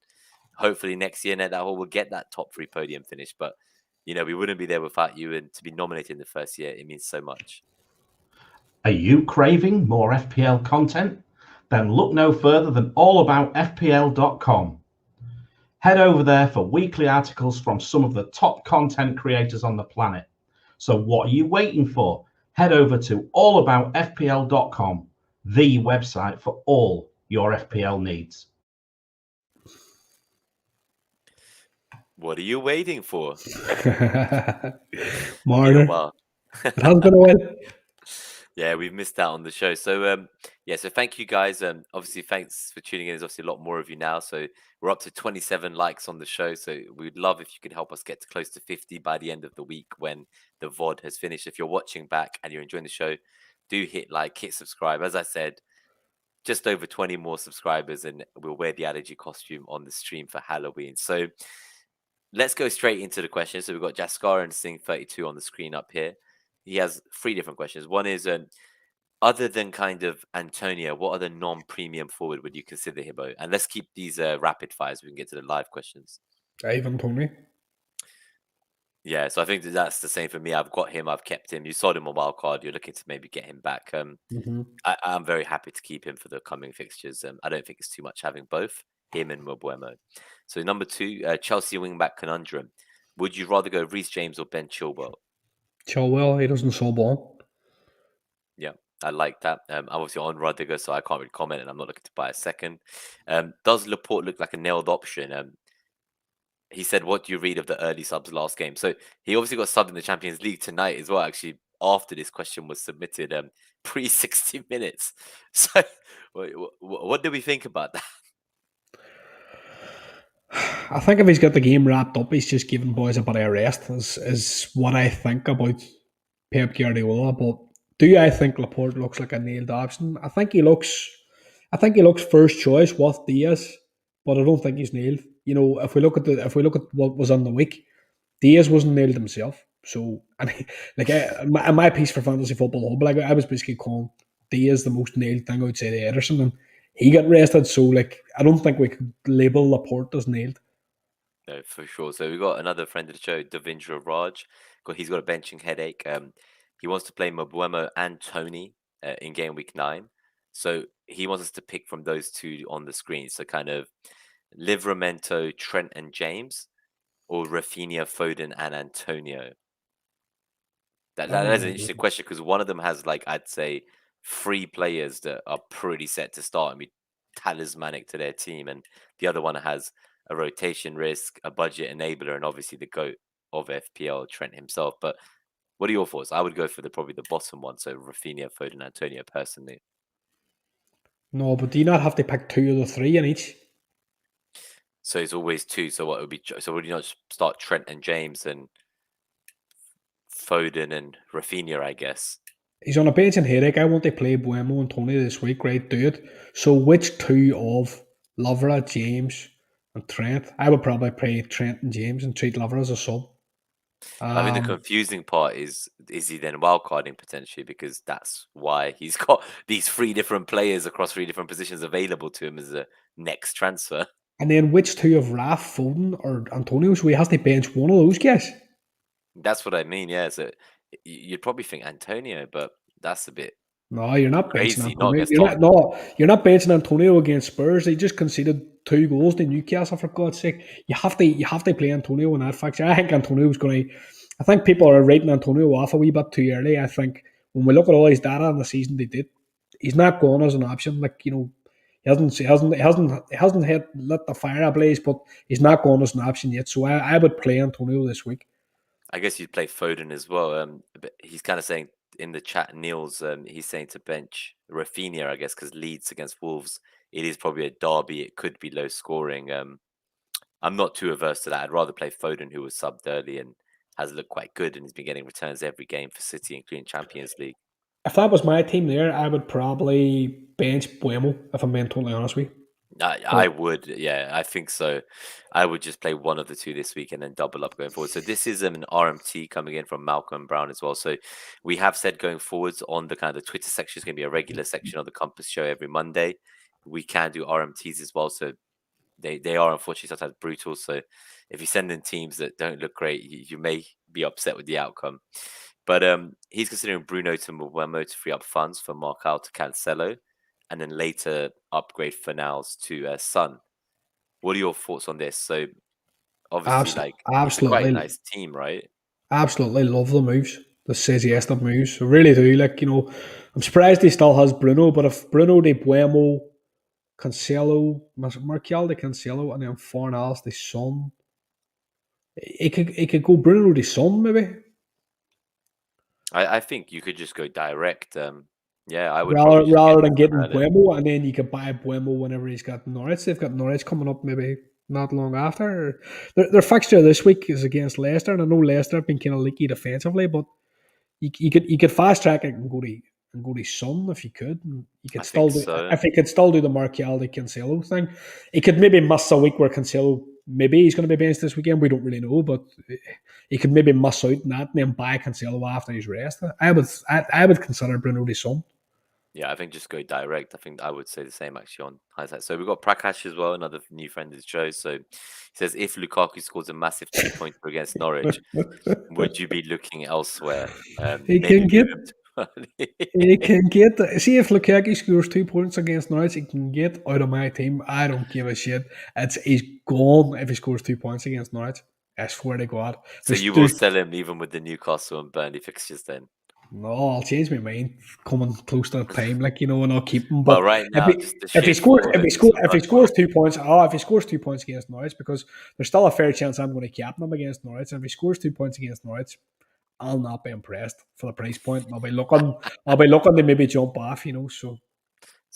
hopefully next year, Net That Hall will get that top 3 podium finish. But we wouldn't be there without you, and to be nominated in the first year, it means so much. Are you craving more FPL content? Then look no further than allaboutfpl.com. Head over there for weekly articles from some of the top content creators on the planet. So what are you waiting for? Head over to allaboutfpl.com, the website for all your FPL needs. What are you waiting for? Marner. It has been a while. Yeah, we've missed out on the show. So so thank you guys. Obviously, thanks for tuning in. There's obviously a lot more of you now. So we're up to 27 likes on the show. So we'd love if you could help us get to close to 50 by the end of the week when the VOD has finished. If you're watching back and you're enjoying the show, do hit like, hit subscribe. As I said, just over 20 more subscribers, and we'll wear the allergy costume on the stream for Halloween. So let's go straight into the questions. So we've got Jaskar and Sing 32 on the screen up here. He has 3 different questions. One is, other than kind of Antonio, what other non-premium forward would you consider, Hibbo? And let's keep these rapid fires so we can get to the live questions. Ivan Toney. Yeah, so I think that's the same for me. I've got him. I've kept him. You sold him a wild card. You're looking to maybe get him back. I'm very happy to keep him for the coming fixtures. I don't think it's too much having both him and Mbeumo. So number 2, Chelsea wingback conundrum. Would you rather go Reece James or Ben Chilwell? Chilwell, he doesn't sub on. Yeah, I like that. I'm obviously on Rudiger, so I can't really comment, and I'm not looking to buy a second. Does Laporte look like a nailed option? He said, "What do you read of the early subs last game?" So he obviously got subbed in the Champions League tonight as well. Actually, after this question was submitted, pre 60 minutes. So, what do we think about that? I think if he's got the game wrapped up, he's just giving boys a bit of a rest. Is what I think about Pep Guardiola. But do I think Laporte looks like a nailed option? I think he looks first choice with Diaz, but I don't think he's nailed. You know, if we look at what was on the week, Diaz wasn't nailed himself. So, I mean, like my piece for Fantasy Football Hub, like I was basically calling Diaz the most nailed thing outside of Ederson, and he got rested. So, like, I don't think we could label Laporte as nailed. No, for sure. So we got another friend of the show, Davindra Raj. He's got a benching headache. He wants to play Mbeumo and Tony in Gameweek 9. So he wants us to pick from those 2 on the screen. So kind of Livramento, Trent, and James, or Rafinha, Foden, and Antonio. That is an interesting question because one of them has, like, I'd say 3 players that are pretty set to start and be talismanic to their team, and the other one has a rotation risk, a budget enabler, and obviously the GOAT of FPL, Trent himself. But what are your thoughts? I would go for probably the bottom one, so Rafinha, Foden, Antonio personally. No, but do you not have to pick 2 of the 3 in each? So it's always 2. So what would be? So would you not start Trent and James and Foden and Rafinha? I guess he's on a benching headache. I want to play Mbeumo and Tony this week, right? Do it. So which 2 of Lovera, James, and Trent? I would probably play Trent and James and treat Lovera as a sub. I think the confusing part is he then wildcarding potentially, because that's why he's got these 3 different players across 3 different positions available to him as a next transfer. And then which 2 of Raf, Foden, or Antonio? So he has to bench one of those guys. That's what I mean. Yeah, so you'd probably think Antonio, but that's a bit. No, you're not crazy. Benching you're not benching Antonio against Spurs. They just conceded 2 goals to Newcastle, for God's sake. You have to play Antonio in that fixture. I think Antonio's going to. I think people are rating Antonio off a wee bit too early. I think when we look at all his data in the season they did, he's not going as an option. Like, you know, he hasn't hit lit the fire ablaze, but he's not going as an option yet. So I would play Antonio this week. I guess you'd play Foden as well. But he's kind of saying in the chat, Niels, he's saying to bench Rafinha, I guess, because Leeds against Wolves, it is probably a derby. It could be low scoring. I'm not too averse to that. I'd rather play Foden, who was subbed early and has looked quite good and has been getting returns every game for City, including Champions League. If that was my team there, I would probably bench Mbeumo, if I'm being totally honest with you. I would, yeah, I think so. I would just play one of the 2 this week and then double up going forward. So this is an RMT coming in from Malcolm Brown as well. So we have said going forwards on the kind of the Twitter section is going to be a regular section of the Compass show every Monday. We can do RMTs as well. So they are unfortunately sometimes brutal. So if you send in teams that don't look great, you may be upset with the outcome. But he's considering Bruno to Mbeumo to free up funds for Marcal to Cancelo, and then later upgrade Fornals to Son. What are your thoughts on this? So obviously, it's quite a nice team, right? Absolutely love the moves. The says yes to moves. I really do. Like, you know, I'm surprised he still has Bruno, but if Bruno de Mbeumo, Cancelo, Martial de Cancelo, and then Fornals de Son, it could go Bruno de Son maybe. I think you could just go direct. Yeah, I would rather than getting Mbeumo, and then you could buy Mbeumo whenever he's got Norwich. They've got Norwich coming up maybe not long after. Their fixture this week is against Leicester, and I know Leicester have been kind of leaky defensively, but you could fast track it and go to Son if you could. And you could still do if he could still do the Martial de Cancelo thing. He could maybe miss a week where Cancelo maybe he's going to be benched this weekend. We don't really know, but he could maybe miss out on that and then buy Cancelo after he's rested. I would consider Bruno the son. Yeah, I think just go direct. I think I would say the same actually on hindsight. So we've got Prakash as well, another new friend of the show. So he says, if Lukaku scores a massive 2-pointer against Norwich, would you be looking elsewhere? He Maybe can get. move him to He can get. See if Lukaku scores 2 points against Norwich, he can get out of my team. I don't give a shit. He's gone if he scores 2 points against Norwich. I swear to God. So you will sell him even with the Newcastle and Burnley fixtures then? No, I'll change my mind coming close to the time, and I'll keep him. Well, But right now, just the if he sheer scores, form of him if he scores 2 points, if he scores 2 points against Norwich, because there's still a fair chance I'm going to captain him against Norwich. And if he scores 2 points against Norwich, I'll not be impressed for the price point. I'll be looking to maybe jump off, So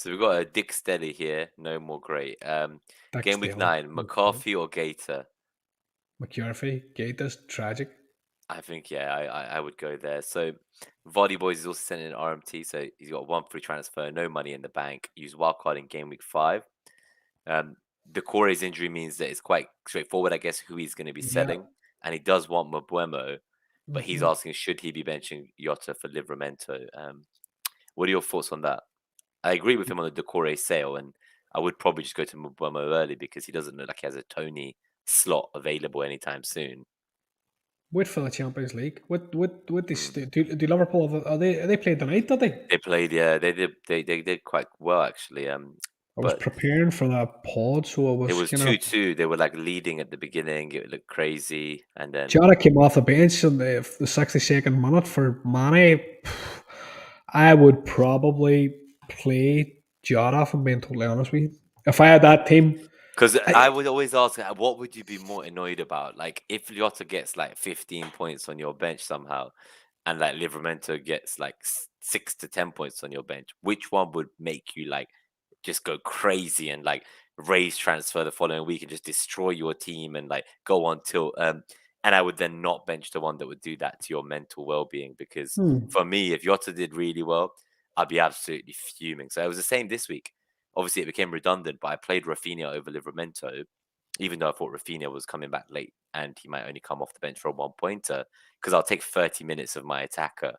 we've got a Dick Steady here, no more great. Game week 9, McCarthy or Gator? McCarthy, Gator's tragic. I think, yeah, I would go there. So Volley Boys is also sending an RMT, so he's got 1 free transfer, no money in the bank. Use wildcard in game week 5. The Core's injury means that it's quite straightforward, I guess, who he's going to be selling. And he does want Mabuemo, but he's asking, should he be benching Jota for Livramento? What are your thoughts on that? I agree with him on the Decore sale, and I would probably just go to Mabuemo early because he doesn't look like he has a Tony slot available anytime soon. Wait for the Champions League. What this do Liverpool are they played tonight? Did they? They played, yeah. They did quite well actually. I was preparing for that pod, so I was. It was 2-2. They were like leading at the beginning. It looked crazy, and then Jota came off the bench in the 62nd minute for Mane. I would probably play Jota, if I'm being totally honest with you. If I had that team. Because I would always ask, what would you be more annoyed about? Like, if Jota gets like 15 points on your bench somehow, and like Livramento gets like 6 to 10 points on your bench, which one would make you like just go crazy and like raise transfer the following week and just destroy your team and like go on till and I would then not bench the one that would do that to your mental well-being, because for me, if Jota did really well, I'd be absolutely fuming. So it was the same this week. Obviously, it became redundant, but I played Rafinha over Livramento, even though I thought Rafinha was coming back late and he might only come off the bench for a 1-pointer, because I'll take 30 minutes of my attacker.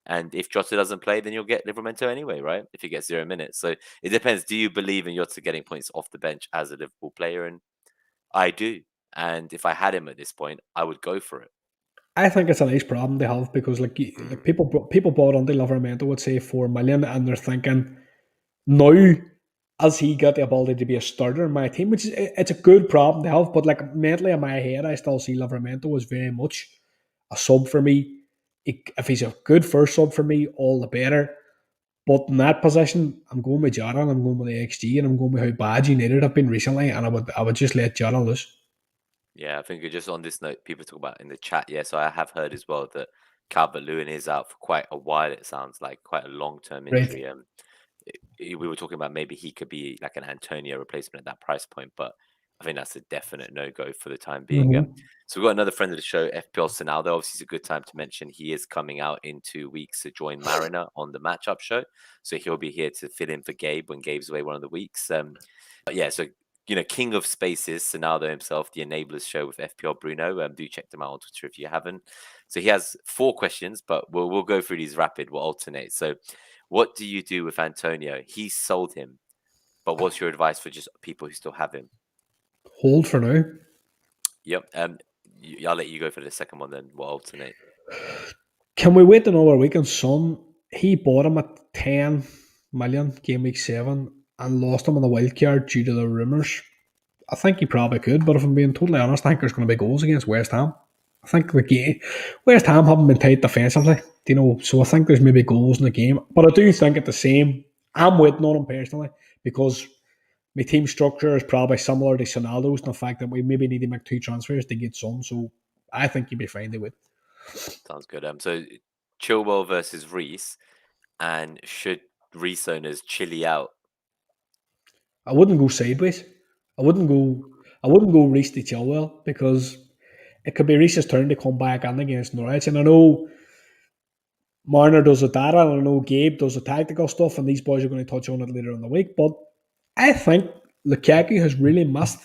And if Jota doesn't play, then you'll get Livramento anyway, right? If he gets 0 minutes. So it depends. Do you believe in Jota getting points off the bench as a Liverpool player? And I do. And if I had him at this point, I would go for it. I think it's a nice problem to have, because like people bought onto Livramento, would say 4 million, and they're thinking, now, as he got the ability to be a starter in my team, which is it's a good problem to have, but like mentally in my head, I still see Livramento as very much a sub for me. If he's a good first sub for me, all the better. But in that position, I'm going with Jota, and I'm going with the XG, and I'm going with how bad United have been recently, and I would just let Jota loose. Yeah, I think just on this note, people talk about in the chat. Yeah, so I have heard as well that Calvert-Lewin is out for quite a while. It sounds like quite a long-term injury. Right. We were talking about maybe he could be like an Antonio replacement at that price point, but I think that's a definite no-go for the time being. So we've got another friend of the show, FPL Sonaldo. Obviously, it's a good time to mention he is coming out in 2 weeks to join Mariner on the matchup show. So he'll be here to fill in for Gabe when Gabe's away one of the weeks. But yeah, so king of spaces, Sonaldo himself, the Enablers show with FPL Bruno. Do check them out on Twitter if you haven't. So he has 4 questions, but we'll go through these rapid. We'll alternate. So what do you do with Antonio? He sold him, but what's your advice for just people who still have him? Hold for now. Yep. I'll let you go for the second one, then we'll alternate. Can we wait another week on Son? He bought him at 10 million game week 7 and lost him on the wildcard due to the rumours. I think he probably could, but if I'm being totally honest, I think there's going to be goals against West Ham. I think the game, West Ham haven't been tight defensively, so I think there's maybe goals in the game. But I do think at the same, I'm waiting on him personally, because my team structure is probably similar to Sonaldo's, and the fact that we maybe need to make 2 transfers to get Son. So I think you'd be fine to wait. Sounds good. So Chilwell versus Reece, and should Reece owners chilly out? I wouldn't go sideways. I wouldn't go Reece to Chilwell, because it could be Reece's turn to come back in against Norwich. And I know Marner does the data, and I know Gabe does the tactical stuff, and these boys are going to touch on it later in the week. But I think Lukaku has really missed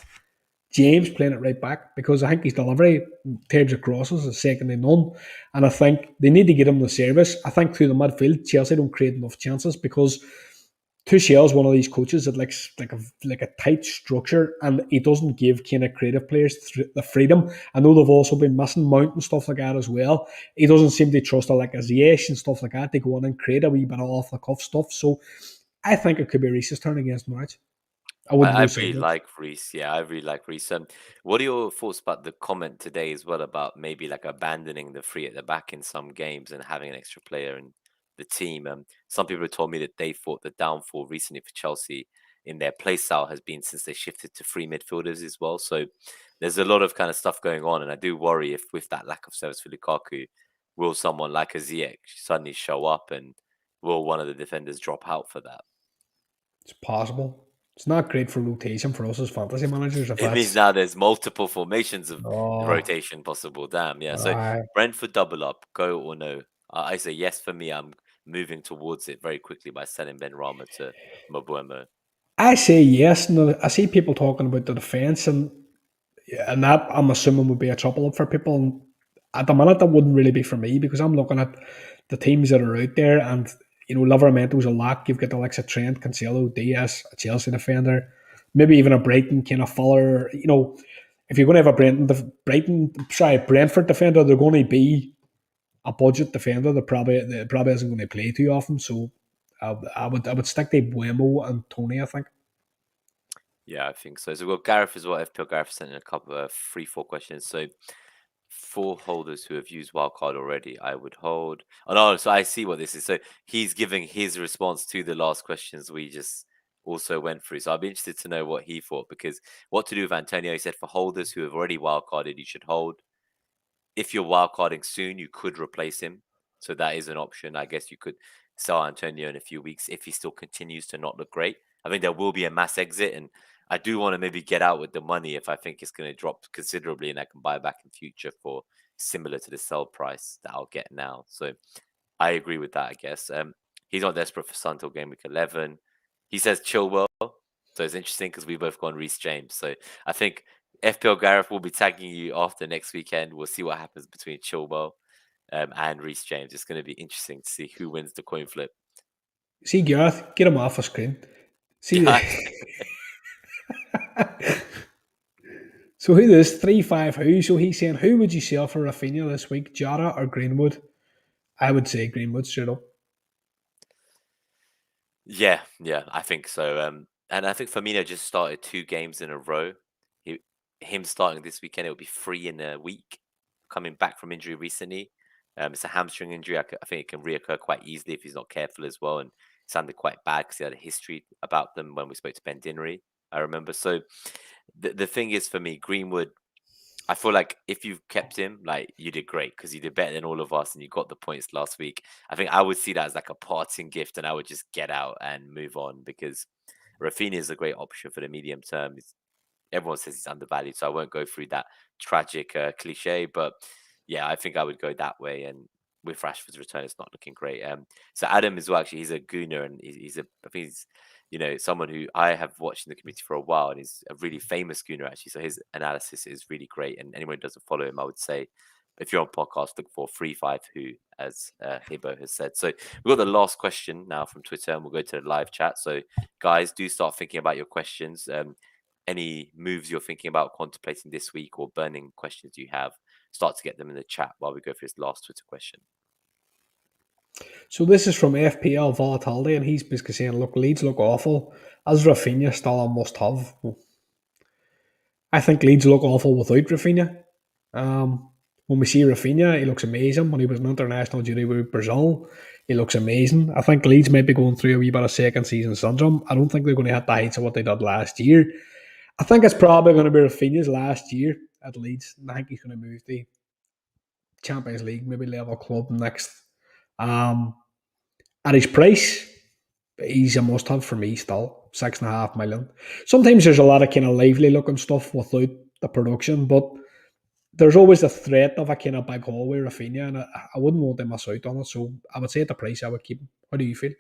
James playing it right back, because I think his delivery in terms of crosses is second to none. And I think they need to get him the service. I think through the midfield, Chelsea don't create enough chances because Tuchel's one of these coaches that likes like a tight structure, and he doesn't give kind of creative players the freedom. I know they've also been missing Mount and stuff like that as well. He doesn't seem to trust like a Ziyech and stuff like that. They go on and create a wee bit of off the cuff stuff. So I think it could be Reese's turn against Norwich. I wouldn't I go really sideways. like Reese. Yeah, I really like Reese. What are your thoughts about the comment today as well about maybe like abandoning the three at the back in some games and having an extra player in the team? Some people have told me that they thought the downfall recently for Chelsea in their play style has been since they shifted to three midfielders as well. So there's a lot of kind of stuff going on, and I do worry if with that lack of service for Lukaku, will someone like a Ziyech suddenly show up, and will one of the defenders drop out for that? It's possible. It's not great for rotation for us as fantasy managers if It means that's now there's multiple formations of oh rotation possible. Damn, yeah. So I Brentford double up, go or no? I say yes for me. I'm moving towards it very quickly by selling Ben Rama to Mabuemo. I say yes, and I see people talking about the defence, and that I'm assuming would be a trouble up for people. And at the minute, that wouldn't really be for me because I'm looking at the teams that are out there, and Liveramento's a lock. You've got the likes of Trent, Cancelo, Diaz, a Chelsea defender, maybe even a Brighton kind of filler. If you're going to have a Brentford defender, they're going to be a budget defender that probably isn't going to play too often. So I would stick to Buemo and Tony, I think. Yeah, I think so. So we've got Gareth as well. FPL Gareth sent in a couple of 3, 4 questions. So for holders who have used Wildcard already, I would hold. Oh no, so I see what this is. So he's giving his response to the last questions we just also went through. So I'd be interested to know what he thought, because what to do with Antonio, he said for holders who have already wildcarded, you should hold. If you're wildcarding soon, you could replace him. So that is an option. I guess you could sell Antonio in a few weeks if he still continues to not look great. I think there will be a mass exit, and I do want to maybe get out with the money if I think it's going to drop considerably and I can buy back in future for similar to the sell price that I'll get now. So I agree with that, I guess. He's not desperate for Sun till game week 11. He says Chilwell. So it's interesting because we both gone Reece James. So I think FPL Gareth will be tagging you after next weekend. We'll see what happens between Chilwell and Reece James. It's going to be interesting to see who wins the coin flip. See Gareth, get him off the screen. See Yeah, so who this 3-5 who? So he's saying who would you sell for Rafinha this week, Jota or Greenwood? I would say Greenwood straight up. yeah, I think so. And I think Firmino just started 2 games in a row. Him starting this weekend, it will be 3 in a week. Coming back from injury recently, it's a hamstring injury. I think it can reoccur quite easily if he's not careful as well. And it sounded quite bad because he had a history about them when we spoke to Ben Dinnery, I remember. So the thing is for me, Greenwood, I feel like if you've kept him, like you did great because you did better than all of us and you got the points last week. I think I would see that as like a parting gift and I would just get out and move on because Rafinha is a great option for the medium term. Everyone says he's undervalued, so I won't go through that tragic cliche. But yeah, I think I would go that way. And with Rashford's return, it's not looking great. So Adam as well. Actually, he's a gooner, and I think he's someone who I have watched in the community for a while, and he's a really famous gooner actually. So his analysis is really great. And anyone who doesn't follow him, I would say, if you're on podcast, look for 3-5 who, as Hibbo has said. So we've got the last question now from Twitter, and we'll go to the live chat. So guys, do start thinking about your questions. Any moves you're thinking about contemplating this week or burning questions you have, start to get them in the chat while we go for this last Twitter question. So this is from FPL Volatility, and he's basically saying, look, Leeds look awful. As Rafinha still a must-have? I think Leeds look awful without Rafinha. When we see Rafinha, he looks amazing. When he was on international duty with Brazil, he looks amazing. I think Leeds might be going through a wee bit of second season syndrome. I don't think they're going to hit the heights of what they did last year. I think it's probably going to be Rafinha's last year at Leeds. I think he's going to move to Champions League, maybe level club next. At his price, he's a must-have for me still. 6.5 million. Sometimes there's a lot of kind of lively looking stuff without the production, but there's always the threat of a kind of big haul with Rafinha, and I wouldn't want to miss out on it. So I would say at the price, I would keep him. How do you feel?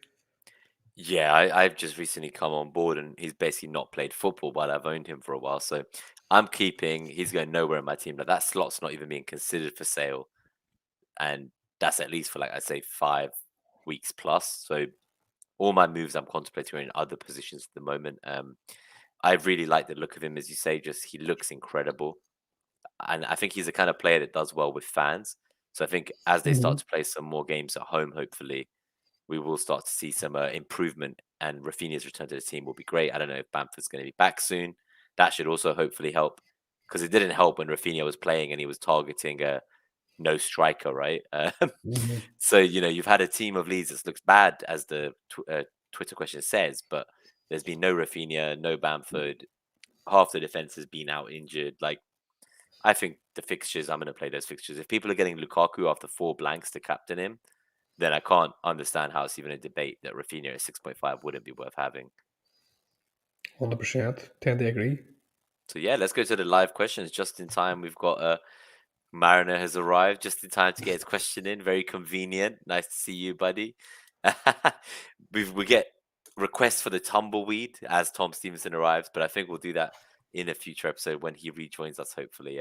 Yeah, I've just recently come on board and he's basically not played football, but I've owned him for a while. So I'm keeping. He's going nowhere in my team. Like that slot's not even being considered for sale, and that's at least for like I'd say 5 weeks plus. So all my moves I'm contemplating are in other positions at the moment. I really like the look of him, as you say. Just he looks incredible, and I think he's the kind of player that does well with fans. So I think as they start Mhm. to play some more games at home, hopefully we will start to see some improvement. And Rafinha's return to the team will be great. I don't know if Bamford's going to be back soon. That should also hopefully help because it didn't help when Rafinha was playing and he was targeting a no striker, right? Mhm. So you've had a team of Leeds that looks bad, as the Twitter question says, but there's been no Rafinha, no Bamford. Half the defense has been out injured. Like I think the fixtures, I'm going to play those fixtures. If people are getting Lukaku after 4 blanks to captain him, then I can't understand how it's even a debate that Rafinha at 6.5 wouldn't be worth having. 100%. Tend to agree. So yeah, let's go to the live questions. Just in time, we've got Mariner has arrived just in time to get his question in. Very convenient. Nice to see you, buddy. We get requests for the tumbleweed as Tom Stevenson arrives, but I think we'll do that in a future episode when he rejoins us, hopefully.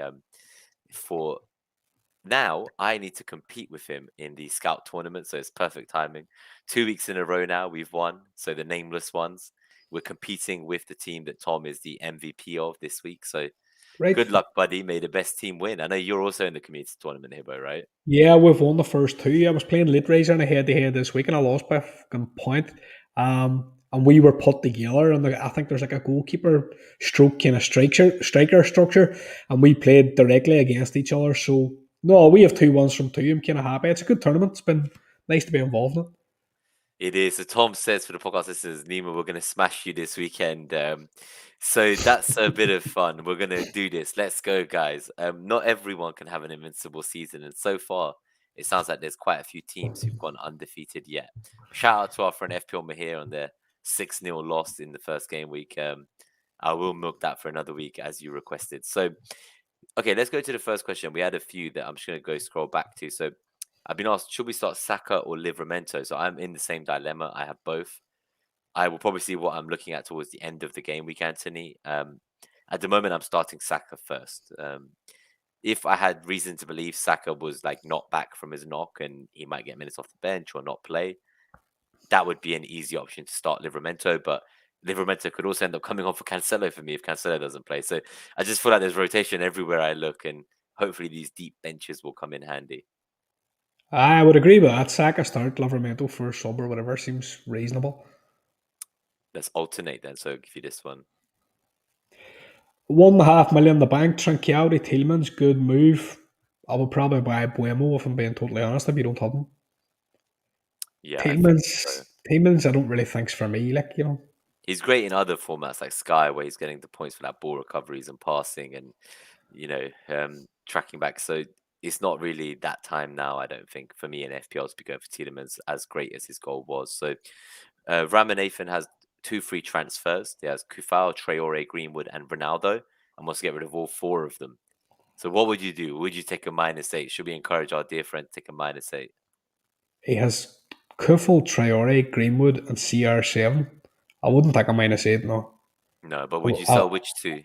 For now, I need to compete with him in the scout tournament, so it's perfect timing. 2 weeks in a row now, we've won. So the nameless ones, we're competing with the team that Tom is the MVP of this week. So Right. good luck, buddy. May the best team win. I know you're also in the community tournament, Hibbo, right? Yeah, we've won the first two. I was playing Lit Razor in a head-to-head this week, and I lost by a fucking point. And we were put together, and I think there's like a goalkeeper stroke kind of striker structure, and we played directly against each other. So no, we have 2 1s from two. I'm kind of happy. It's a good tournament. It's been nice to be involved in it. It is. So Tom says for the podcast listeners, Nima, we're going to smash you this weekend. So that's a bit of fun. We're going to do this. Let's go, guys. Not everyone can have an invincible season. And so far, it sounds like there's quite a few teams who've gone undefeated yet. Shout out to our friend FPL Mahir on their 6-0 loss in the first game week. I will milk that for another week as you requested. So, okay, let's go to the first question. We had a few that I'm just going to go scroll back to. So, I've been asked, should we start Saka or Livramento? So I'm in the same dilemma. I have both. I will probably see what I'm looking at towards the end of the game week, Anthony. At the moment, I'm starting Saka first. If I had reason to believe Saka was like not back from his knock and he might get minutes off the bench or not play, that would be an easy option to start Livramento. But Livramento could also end up coming on for Cancelo for me if Cancelo doesn't play. So I just feel like there's rotation everywhere I look, and hopefully these deep benches will come in handy. I would agree with that. Saka start, Livramento for sub or whatever seems reasonable. Let's alternate then. So I'll give you this one. 1.5 million in the bank. Tranquility Tillman's good move. I would probably buy Buemo if I'm being totally honest. If you don't have him, Yeah, I think so. Tillman's I don't really think's for me. Like He's great in other formats like Sky, where he's getting the points for that ball recoveries and passing and tracking back. So it's not really that time now, I don't think, for me in FPL to be going for Tielemans, as great as his goal was. So Ramanathan has 2 free transfers. He has Kufau, Traore, Greenwood, and Ronaldo, and wants to get rid of all 4 of them. So what would you do? Would you take a -8? Should we encourage our dear friend to take a -8? he has Kufel, Traore, Greenwood, and CR7. I wouldn't take a -8. No. No, but would Oh, you sell which 2?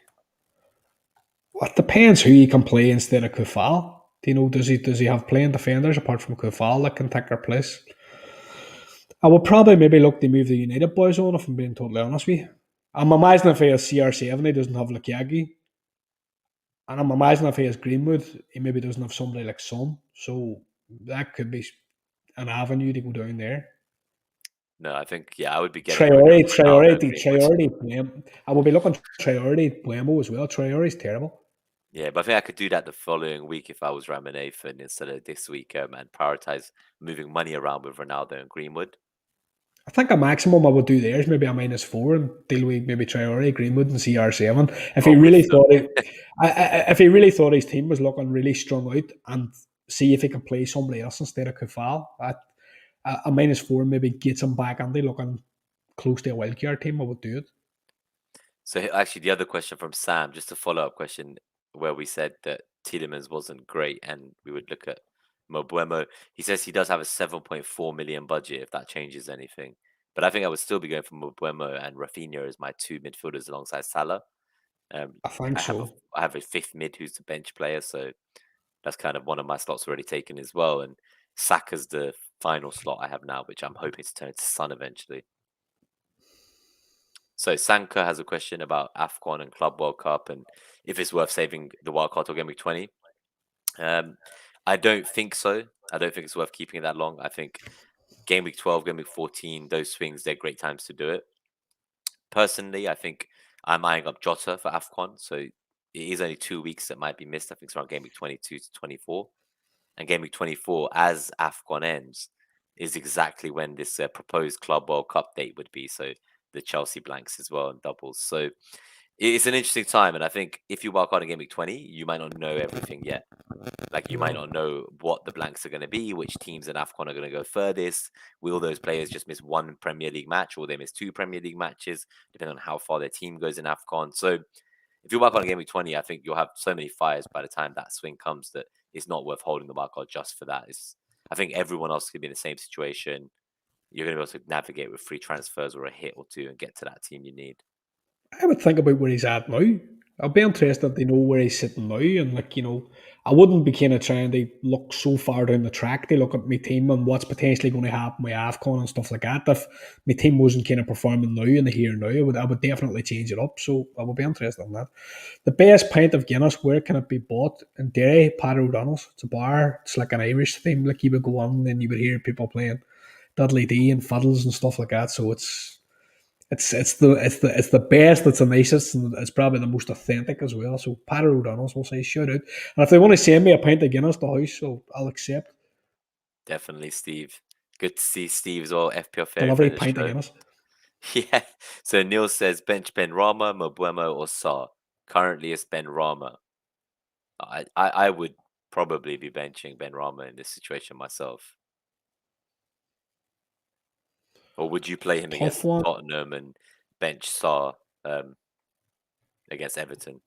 it depends who you can play instead of Kufal. Do you know? Does he have playing defenders apart from Kufal that can take their place? I would probably maybe look to move the United boys on if I'm being totally honest with you. I'm imagining if he has CR7, he doesn't have Lukiagi. And I'm imagining if he has Greenwood, he maybe doesn't have somebody like Son. So that could be an avenue to go down there. No, I think, I would be getting rid of Ronaldo and Greenwood. I will be looking Traore, Buemo as well. Traore's terrible. Yeah, but I think I could do that the following week if I was Ramanathan instead of this week, and prioritize moving money around with Ronaldo and Greenwood. I think a maximum I would do there is maybe a -4 and deal with maybe Traore, Greenwood, and CR7. If he Oh, with really them. thought if he really thought his team was looking really strung out, and see if he can play somebody else instead of Kufal, a -4 maybe gets him back and they looking close to a wildcard team. I would do it. So actually, the other question from Sam, just a follow-up question, where we said that Tielemans wasn't great, and we would look at Mobuemo. He says he does have a 7.4 million budget, if that changes anything. But I think I would still be going for Mobuemo and Rafinha as my 2 midfielders alongside Salah. I think so. I have a fifth mid who's the bench player, so that's kind of one of my slots already taken as well. And Saka's the final slot I have now, which I'm hoping to turn into Son eventually. So Sanka has a question about AFCON and Club World Cup and if it's worth saving the wildcard till Game Week 20. I don't think so. I don't think it's worth keeping it that long. I think Game Week 12, Game Week 14, those swings, they're great times to do it. Personally, I think I'm eyeing up Jota for AFCON. So it is only 2 weeks that might be missed. I think it's around Game Week 22 to 24. And Game Week 24, as AFCON ends, is exactly when this proposed Club World Cup date would be. So the Chelsea blanks as well and doubles. So it's an interesting time. And I think if you wildcard in Game Week 20, you might not know everything yet. Like you might not know what the blanks are going to be, which teams in AFCON are going to go furthest. Will those players just miss one Premier League match or they miss two Premier League matches, depending on how far their team goes in AFCON? So if you wildcard in Game Week 20, I think you'll have so many fires by the time that swing comes that it's not worth holding the wildcard just for that. I think everyone else could be in the same situation. You're going to be able to navigate with free transfers or a hit or two and get to that team you need. I would think about where he's at now. I'd be interested to know where he's sitting now, and I wouldn't be kind of trying to look so far down the track to look at my team and what's potentially going to happen with AFCON and stuff like that. If my team wasn't kind of performing now in the here and now, I would definitely change it up. So I would be interested in that. The best pint of Guinness, where can it be bought? In Derry, Pat O'Donnell's. It's a bar. It's like an Irish theme. Like you would go on and you would hear people playing Dudley D and fiddles and stuff like that. So it's the best, it's the nicest, and it's probably the most authentic as well. So Pat O'Donnell's will say shout out. And if they want to send me a pint of Guinness to the house, so I'll accept. Definitely, Steve. Good to see Steve as well. FPL Fairy Delivery friend pint of of the show. Guinness. Yeah. So Neil says bench Ben Rama, Mabuemo, or Sa. Currently it's Ben Rama. I would probably be benching Ben Rama in this situation myself. Or would you play him Tough against one. Tottenham and bench Sa against Everton?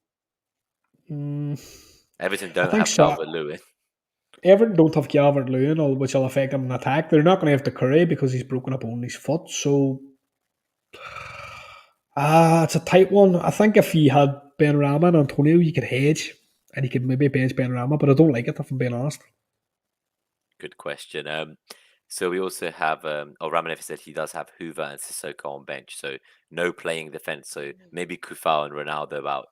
Everton don't think have so. Calvert-Lewin. Everton don't have Calvert-Lewin, which will affect him in attack. They're not going to have the Curry because he's broken up on his foot. So, it's a tight one. I think if you had Ben Rama and Antonio, you could hedge and you could maybe bench Ben Rama, but I don't like it if I'm being honest. Good question. So we also have Ramanev said he does have Hoover and Sissoko on bench, so no playing defense. So maybe Kufal and Ronaldo about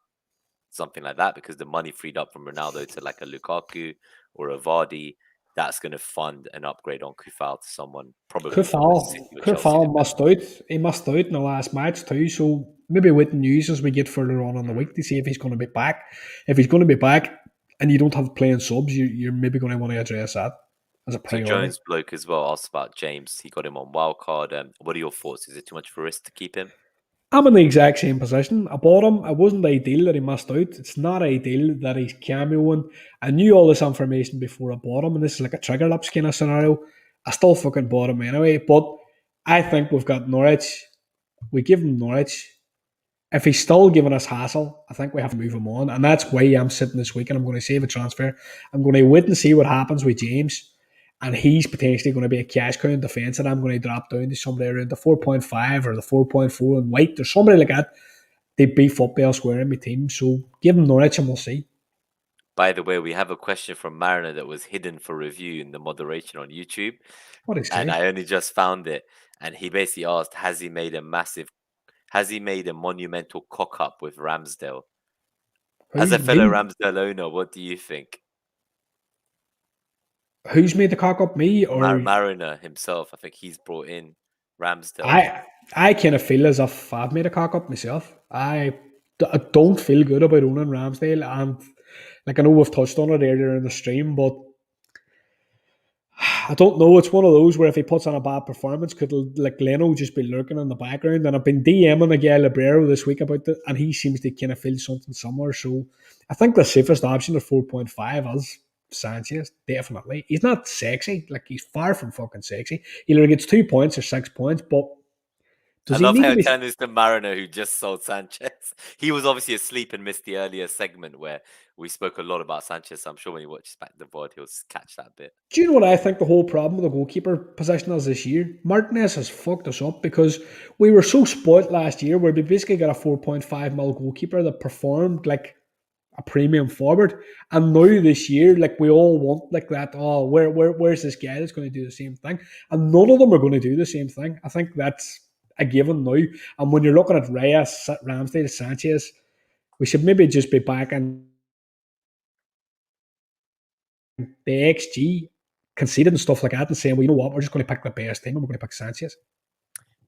something like that, because the money freed up from Ronaldo to like a Lukaku or a Vardy, that's going to fund an upgrade on Kufal to someone probably from a City or Chelsea. Kufal must out. He must out in the last match too. So maybe with news as we get further on in the week to see if he's going to be back. If he's going to be back and you don't have playing subs, you're maybe going to want to address that as a priority. So Jones bloke as well asked about James. He got him on wildcard. What are your thoughts? Is it too much for risk to keep him? I'm in the exact same position. I bought him. It wasn't ideal that he missed out. It's not ideal that he's cameoing. I knew all this information before I bought him, and this is like a trigger lips kind of scenario. I still fucking bought him anyway, but I think we've got Norwich. We give him Norwich. If he's still giving us hassle, I think we have to move him on, and that's why I'm sitting this week and I'm going to save a transfer. I'm going to wait and see what happens with James. And he's potentially going to be a cash cow in defence, and I'm going to drop down to somebody around the 4.5 or the 4.4 in white or somebody like that. They beef up elsewhere in my team. So give him Norwich and we'll see. By the way, we have a question from Mariner that was hidden for review in the moderation on YouTube. What is and it? I only just found it. And he basically asked, has he made a monumental cock up with Ramsdale? As a fellow Ramsdale owner, what do you think? Who's made the cock up, me or Mariner himself? I think he's brought in Ramsdale. I kind of feel as if I've made a cock up myself. I don't feel good about owning Ramsdale, and like I know we've touched on it earlier in the stream, but I don't know. It's one of those where if he puts on a bad performance, could like Leno just be lurking in the background? And I've been DMing Miguel Librero this week about it, and he seems to kind of feel something somewhere. So I think the safest option at 4.5 is Sanchez, definitely. He's not sexy, like he's far from fucking sexy. He either gets 2 points or 6 points, but Does I he love need how to you're be? telling this to Mariner who just sold Sanchez. He was obviously asleep and missed the earlier segment where we spoke a lot about Sanchez. So I'm sure when he watches back the VOD, he'll catch that bit. Do you know what I think the whole problem with the goalkeeper position is this year? Martinez has fucked us up because we were so spoilt last year where we basically got a 4.5 mil goalkeeper that performed like a premium forward. And now this year, like we all want like that, oh, where's this guy that's going to do the same thing? And none of them are going to do the same thing. I think that's a given now. And when you're looking at Reyes, Ramsdale, Sanchez, we should maybe just be back in the XG conceded and stuff like that and saying, well, you know what, we're just going to pick the best team and we're going to pick Sanchez.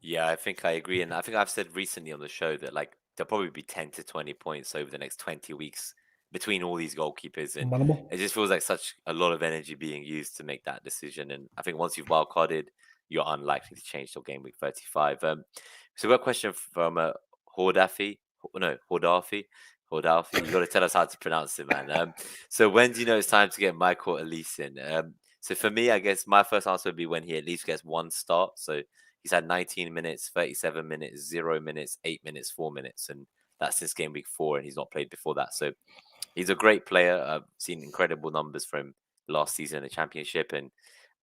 Yeah, I think I agree. And I think I've said recently on the show that like there'll probably be 10 to 20 points over the next 20 weeks between all these goalkeepers. And Minimal. it just feels like such a lot of energy being used to make that decision. And I think once you've wildcarded, you're unlikely to change till game week 35. So we've got a question from Hordafi. No, Hordafi. Hordafi. You got to tell us how to pronounce it, man. So when do you know it's time to get Michael Elise in? So for me, I guess my first answer would be when he at least gets one start. So he's had 19 minutes, 37 minutes, 0 minutes, 8 minutes, 4 minutes. And that's since game week 4, and he's not played before that. So he's a great player. I've seen incredible numbers from last season in the championship. And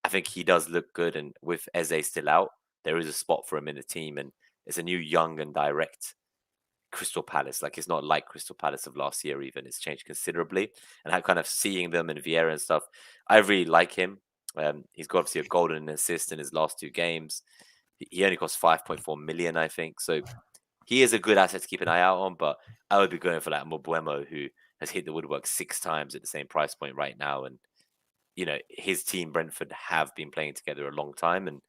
I think he does look good. And with Eze still out, there is a spot for him in the team. And it's a new, young, and direct Crystal Palace. Like it's not like Crystal Palace of last year, even. It's changed considerably. And I'm kind of seeing them in Vieira and stuff. I really like him. He's got obviously a golden assist in his last 2 games. He only costs 5.4 million, I think. So he is a good asset to keep an eye out on, but I would be going for like Mbuemo, who has hit the woodwork 6 times at the same price point right now. And, you know, his team, Brentford, have been playing together a long time. And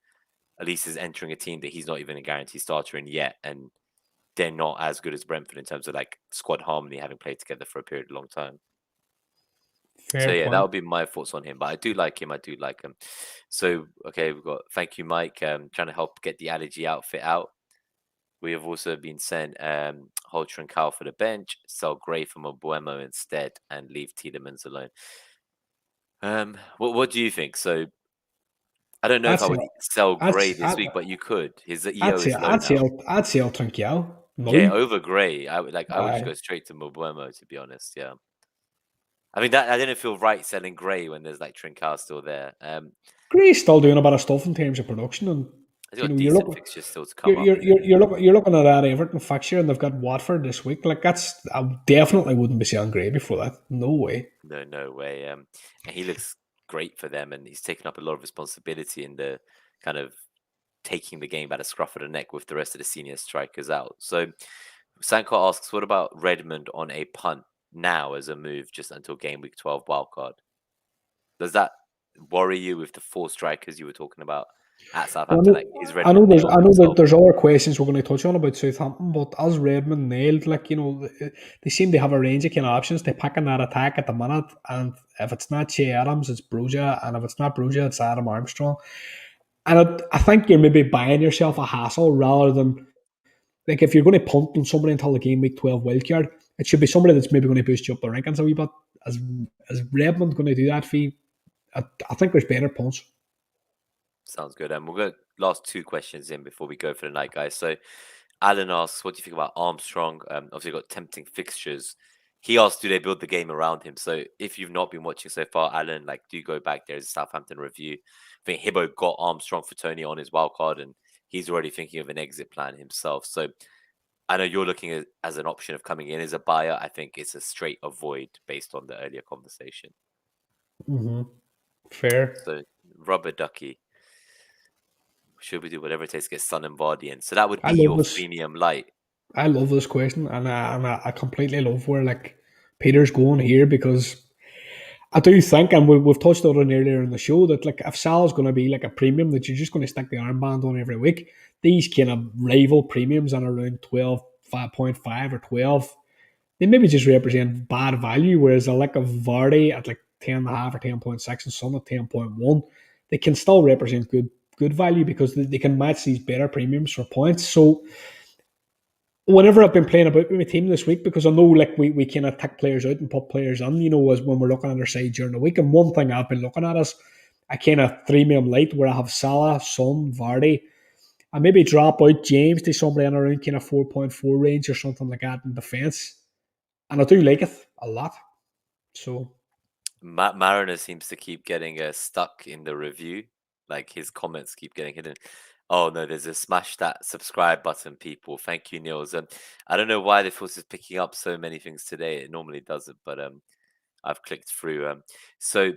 Elise is entering a team that he's not even a guaranteed starter in yet. And they're not as good as Brentford in terms of like squad harmony, having played together for a period of long time. So Fair yeah, that point. would be my thoughts on him. But I do like him. So okay, we've got thank you, Mike. Trying to help get the allergy outfit out. We have also been sent Holter and Cal for the bench, sell Gray from a Buemo instead, and leave Tielemans alone. What do you think? So I don't know I'd if I say, would sell I'd, Gray this I'd, week, but you could. His I'd EO say, is low I'd say, now. I'd say I'll Trincao. No. Yeah, over Gray, I would I would just Aye. go straight to Mbuemo, to be honest. Yeah. I mean that I didn't feel right selling Gray when there's like Trincao still there. Gray's still doing a bit of stuff in terms of production, and He's you got know you're decent looking, fixtures still to come up. you're looking at that Everton fixture, and they've got Watford this week. Like that's, I definitely wouldn't be selling Gray before that. No way. No way. And he looks great for them, and he's taken up a lot of responsibility in the kind of taking the game by the scruff of the neck with the rest of the senior strikers out. So Sanko asks, what about Redmond on a punt now as a move just until game week 12 wildcard? Does that worry you with the 4 strikers you were talking about at Southampton? Like, is I know Redmond nailed himself? there's other questions we're going to touch on about Southampton, but as Redmond nailed, like you know, they seem to have a range of kind of options. They pick in that attack at the minute, and if it's not Che Adams, it's Bruja, and if it's not Bruja, it's Adam Armstrong. And I think you're maybe buying yourself a hassle rather than like if you're going to punt on somebody until the game week 12 wildcard, it should be somebody that's maybe going to boost you up the rankings a wee bit. As Redmond going to do that for you, I think there's better punts. Sounds good. And we'll go last 2 questions in before we go for the night, guys. So Alan asks, what do you think about Armstrong? Obviously, got tempting fixtures. He asked, do they build the game around him? So if you've not been watching so far, Alan, like, do go back. There's a Southampton review. I think Hibbo got Armstrong for Tony on his wild card, and he's already thinking of an exit plan himself. So I know you're looking at as an option of coming in as a buyer. I think it's a straight avoid based on the earlier conversation. Mm-hmm. Fair. So Rubber Ducky, should we do whatever it takes to get Sun and Vardy in? So that would be I love your this. freemium light. I love this question, and I completely love where like Peter's going here because I do think, and we've touched on it earlier in the show, that like if Sal's going to be like a premium that you're just going to stick the armband on every week, these kind of rival premiums on around 12, 5.5 or 12, they maybe just represent bad value, whereas a like of Vardy at like 10.5 or 10.6 and Sun at 10.1, they can still represent good value because they can match these better premiums for points. So whenever I've been playing about with my team this week, because I know like we kind of take players out and put players in, you know, as when we're looking at our side during the week. And one thing I've been looking at is a kind of 3 man light where I have Salah, Son, Vardy, and maybe drop out James to somebody in around kind of 4.4 range or something like that in defence. And I do like it a lot. So Mariner seems to keep getting stuck in the review. Like his comments keep getting hidden. Oh no, there's a smash that subscribe button, people. Thank you, Niels. I don't know why the force is picking up so many things today. It normally doesn't, but I've clicked through. So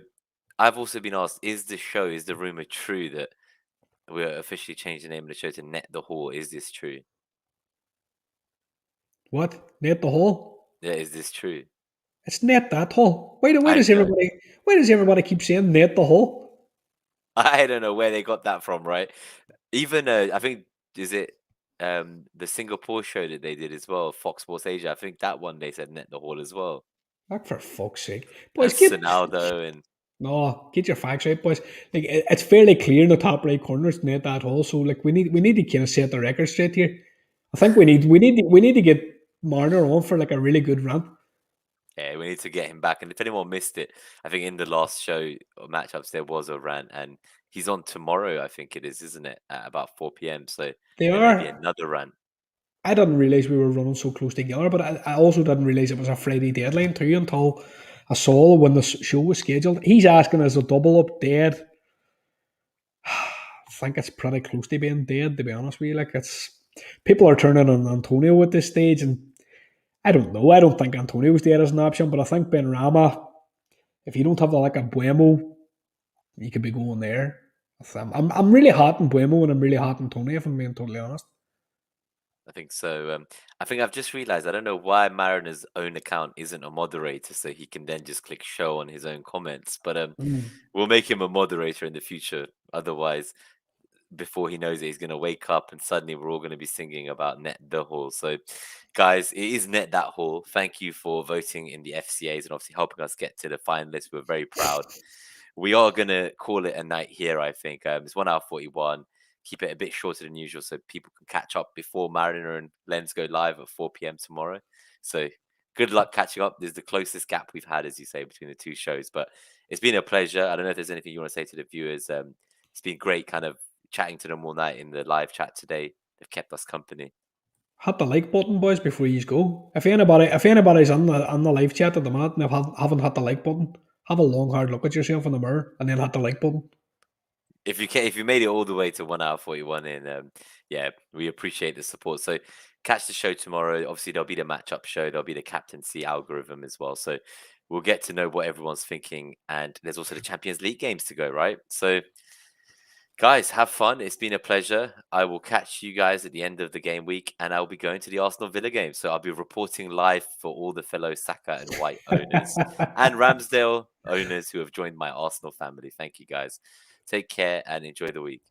I've also been asked: is the rumor true that we're officially changing the name of the show to Net the Hall? Is this true? what? Net the Hall? Yeah, is this true? It's Net that Hall. Why I does know. everybody keep saying Net the Hall? I don't know where they got that from, right? Even I think is it the Singapore show that they did as well, Fox Sports Asia. I think that one they said Net the Hall as well, Like, for fuck's sake. and Boys, Sonaldo and get your facts right, boys. Like it's fairly clear in the top right corner it's Net that Hall. So like we need to kind of set the record straight here. I think we need to get Marner on for like a really good run. yeah, we need to get him back. And if anyone missed it, I think in the last show or matchups there was a rant, and he's on tomorrow. I think it is, isn't it, at about 4 p.m. So They there may be are. another rant. I didn't realize we were running so close together, but I also didn't realize it was a Friday deadline too until I saw when the show was scheduled. He's asking us a double up dead. I think it's pretty close to being dead, to be honest with you. Like it's people are turning on Antonio at this stage, and I don't know. I don't think Antonio's dead as an option, but I think Benrahma, if you don't have the like a Buemo, you could be going there. I'm really hot in Buemo and I'm really hot in Tony, if I'm being totally honest. I think so. I think I've just realized I don't know why Mariner's own account isn't a moderator, so he can then just click show on his own comments. But we'll make him a moderator in the future. Otherwise, before he knows it, he's going to wake up and suddenly we're all going to be singing about Net the Hall. So, guys, it is Net that Hall. Thank you for voting in the FCAs and obviously helping us get to the finalists. We're very proud. We are going to call it a night here, I think. It's 1 hour 41. Keep it a bit shorter than usual so people can catch up before Mariner and Lens go live at 4 p.m. tomorrow. So, good luck catching up. This is the closest gap we've had, as you say, between the two shows. But it's been a pleasure. I don't know if there's anything you want to say to the viewers. It's been great kind of chatting to them all night in the live chat today. They've kept us company. Hit the like button, boys, before you go. If anybody's on the live chat at the minute and haven't hit the like button, have a long hard look at yourself in the mirror and then hit the like button. If you made it all the way to 1 hour 41 in, yeah, we appreciate the support. So catch the show tomorrow. Obviously, there'll be the matchup show. There'll be the captaincy algorithm as well. So we'll get to know what everyone's thinking. And there's also the Champions League games to go, right? So guys, have fun. It's been a pleasure. I will catch you guys at the end of the game week, and I'll be going to the Arsenal Villa game. So I'll be reporting live for all the fellow Saka and White owners and Ramsdale owners who have joined my Arsenal family. Thank you guys. Take care and enjoy the week.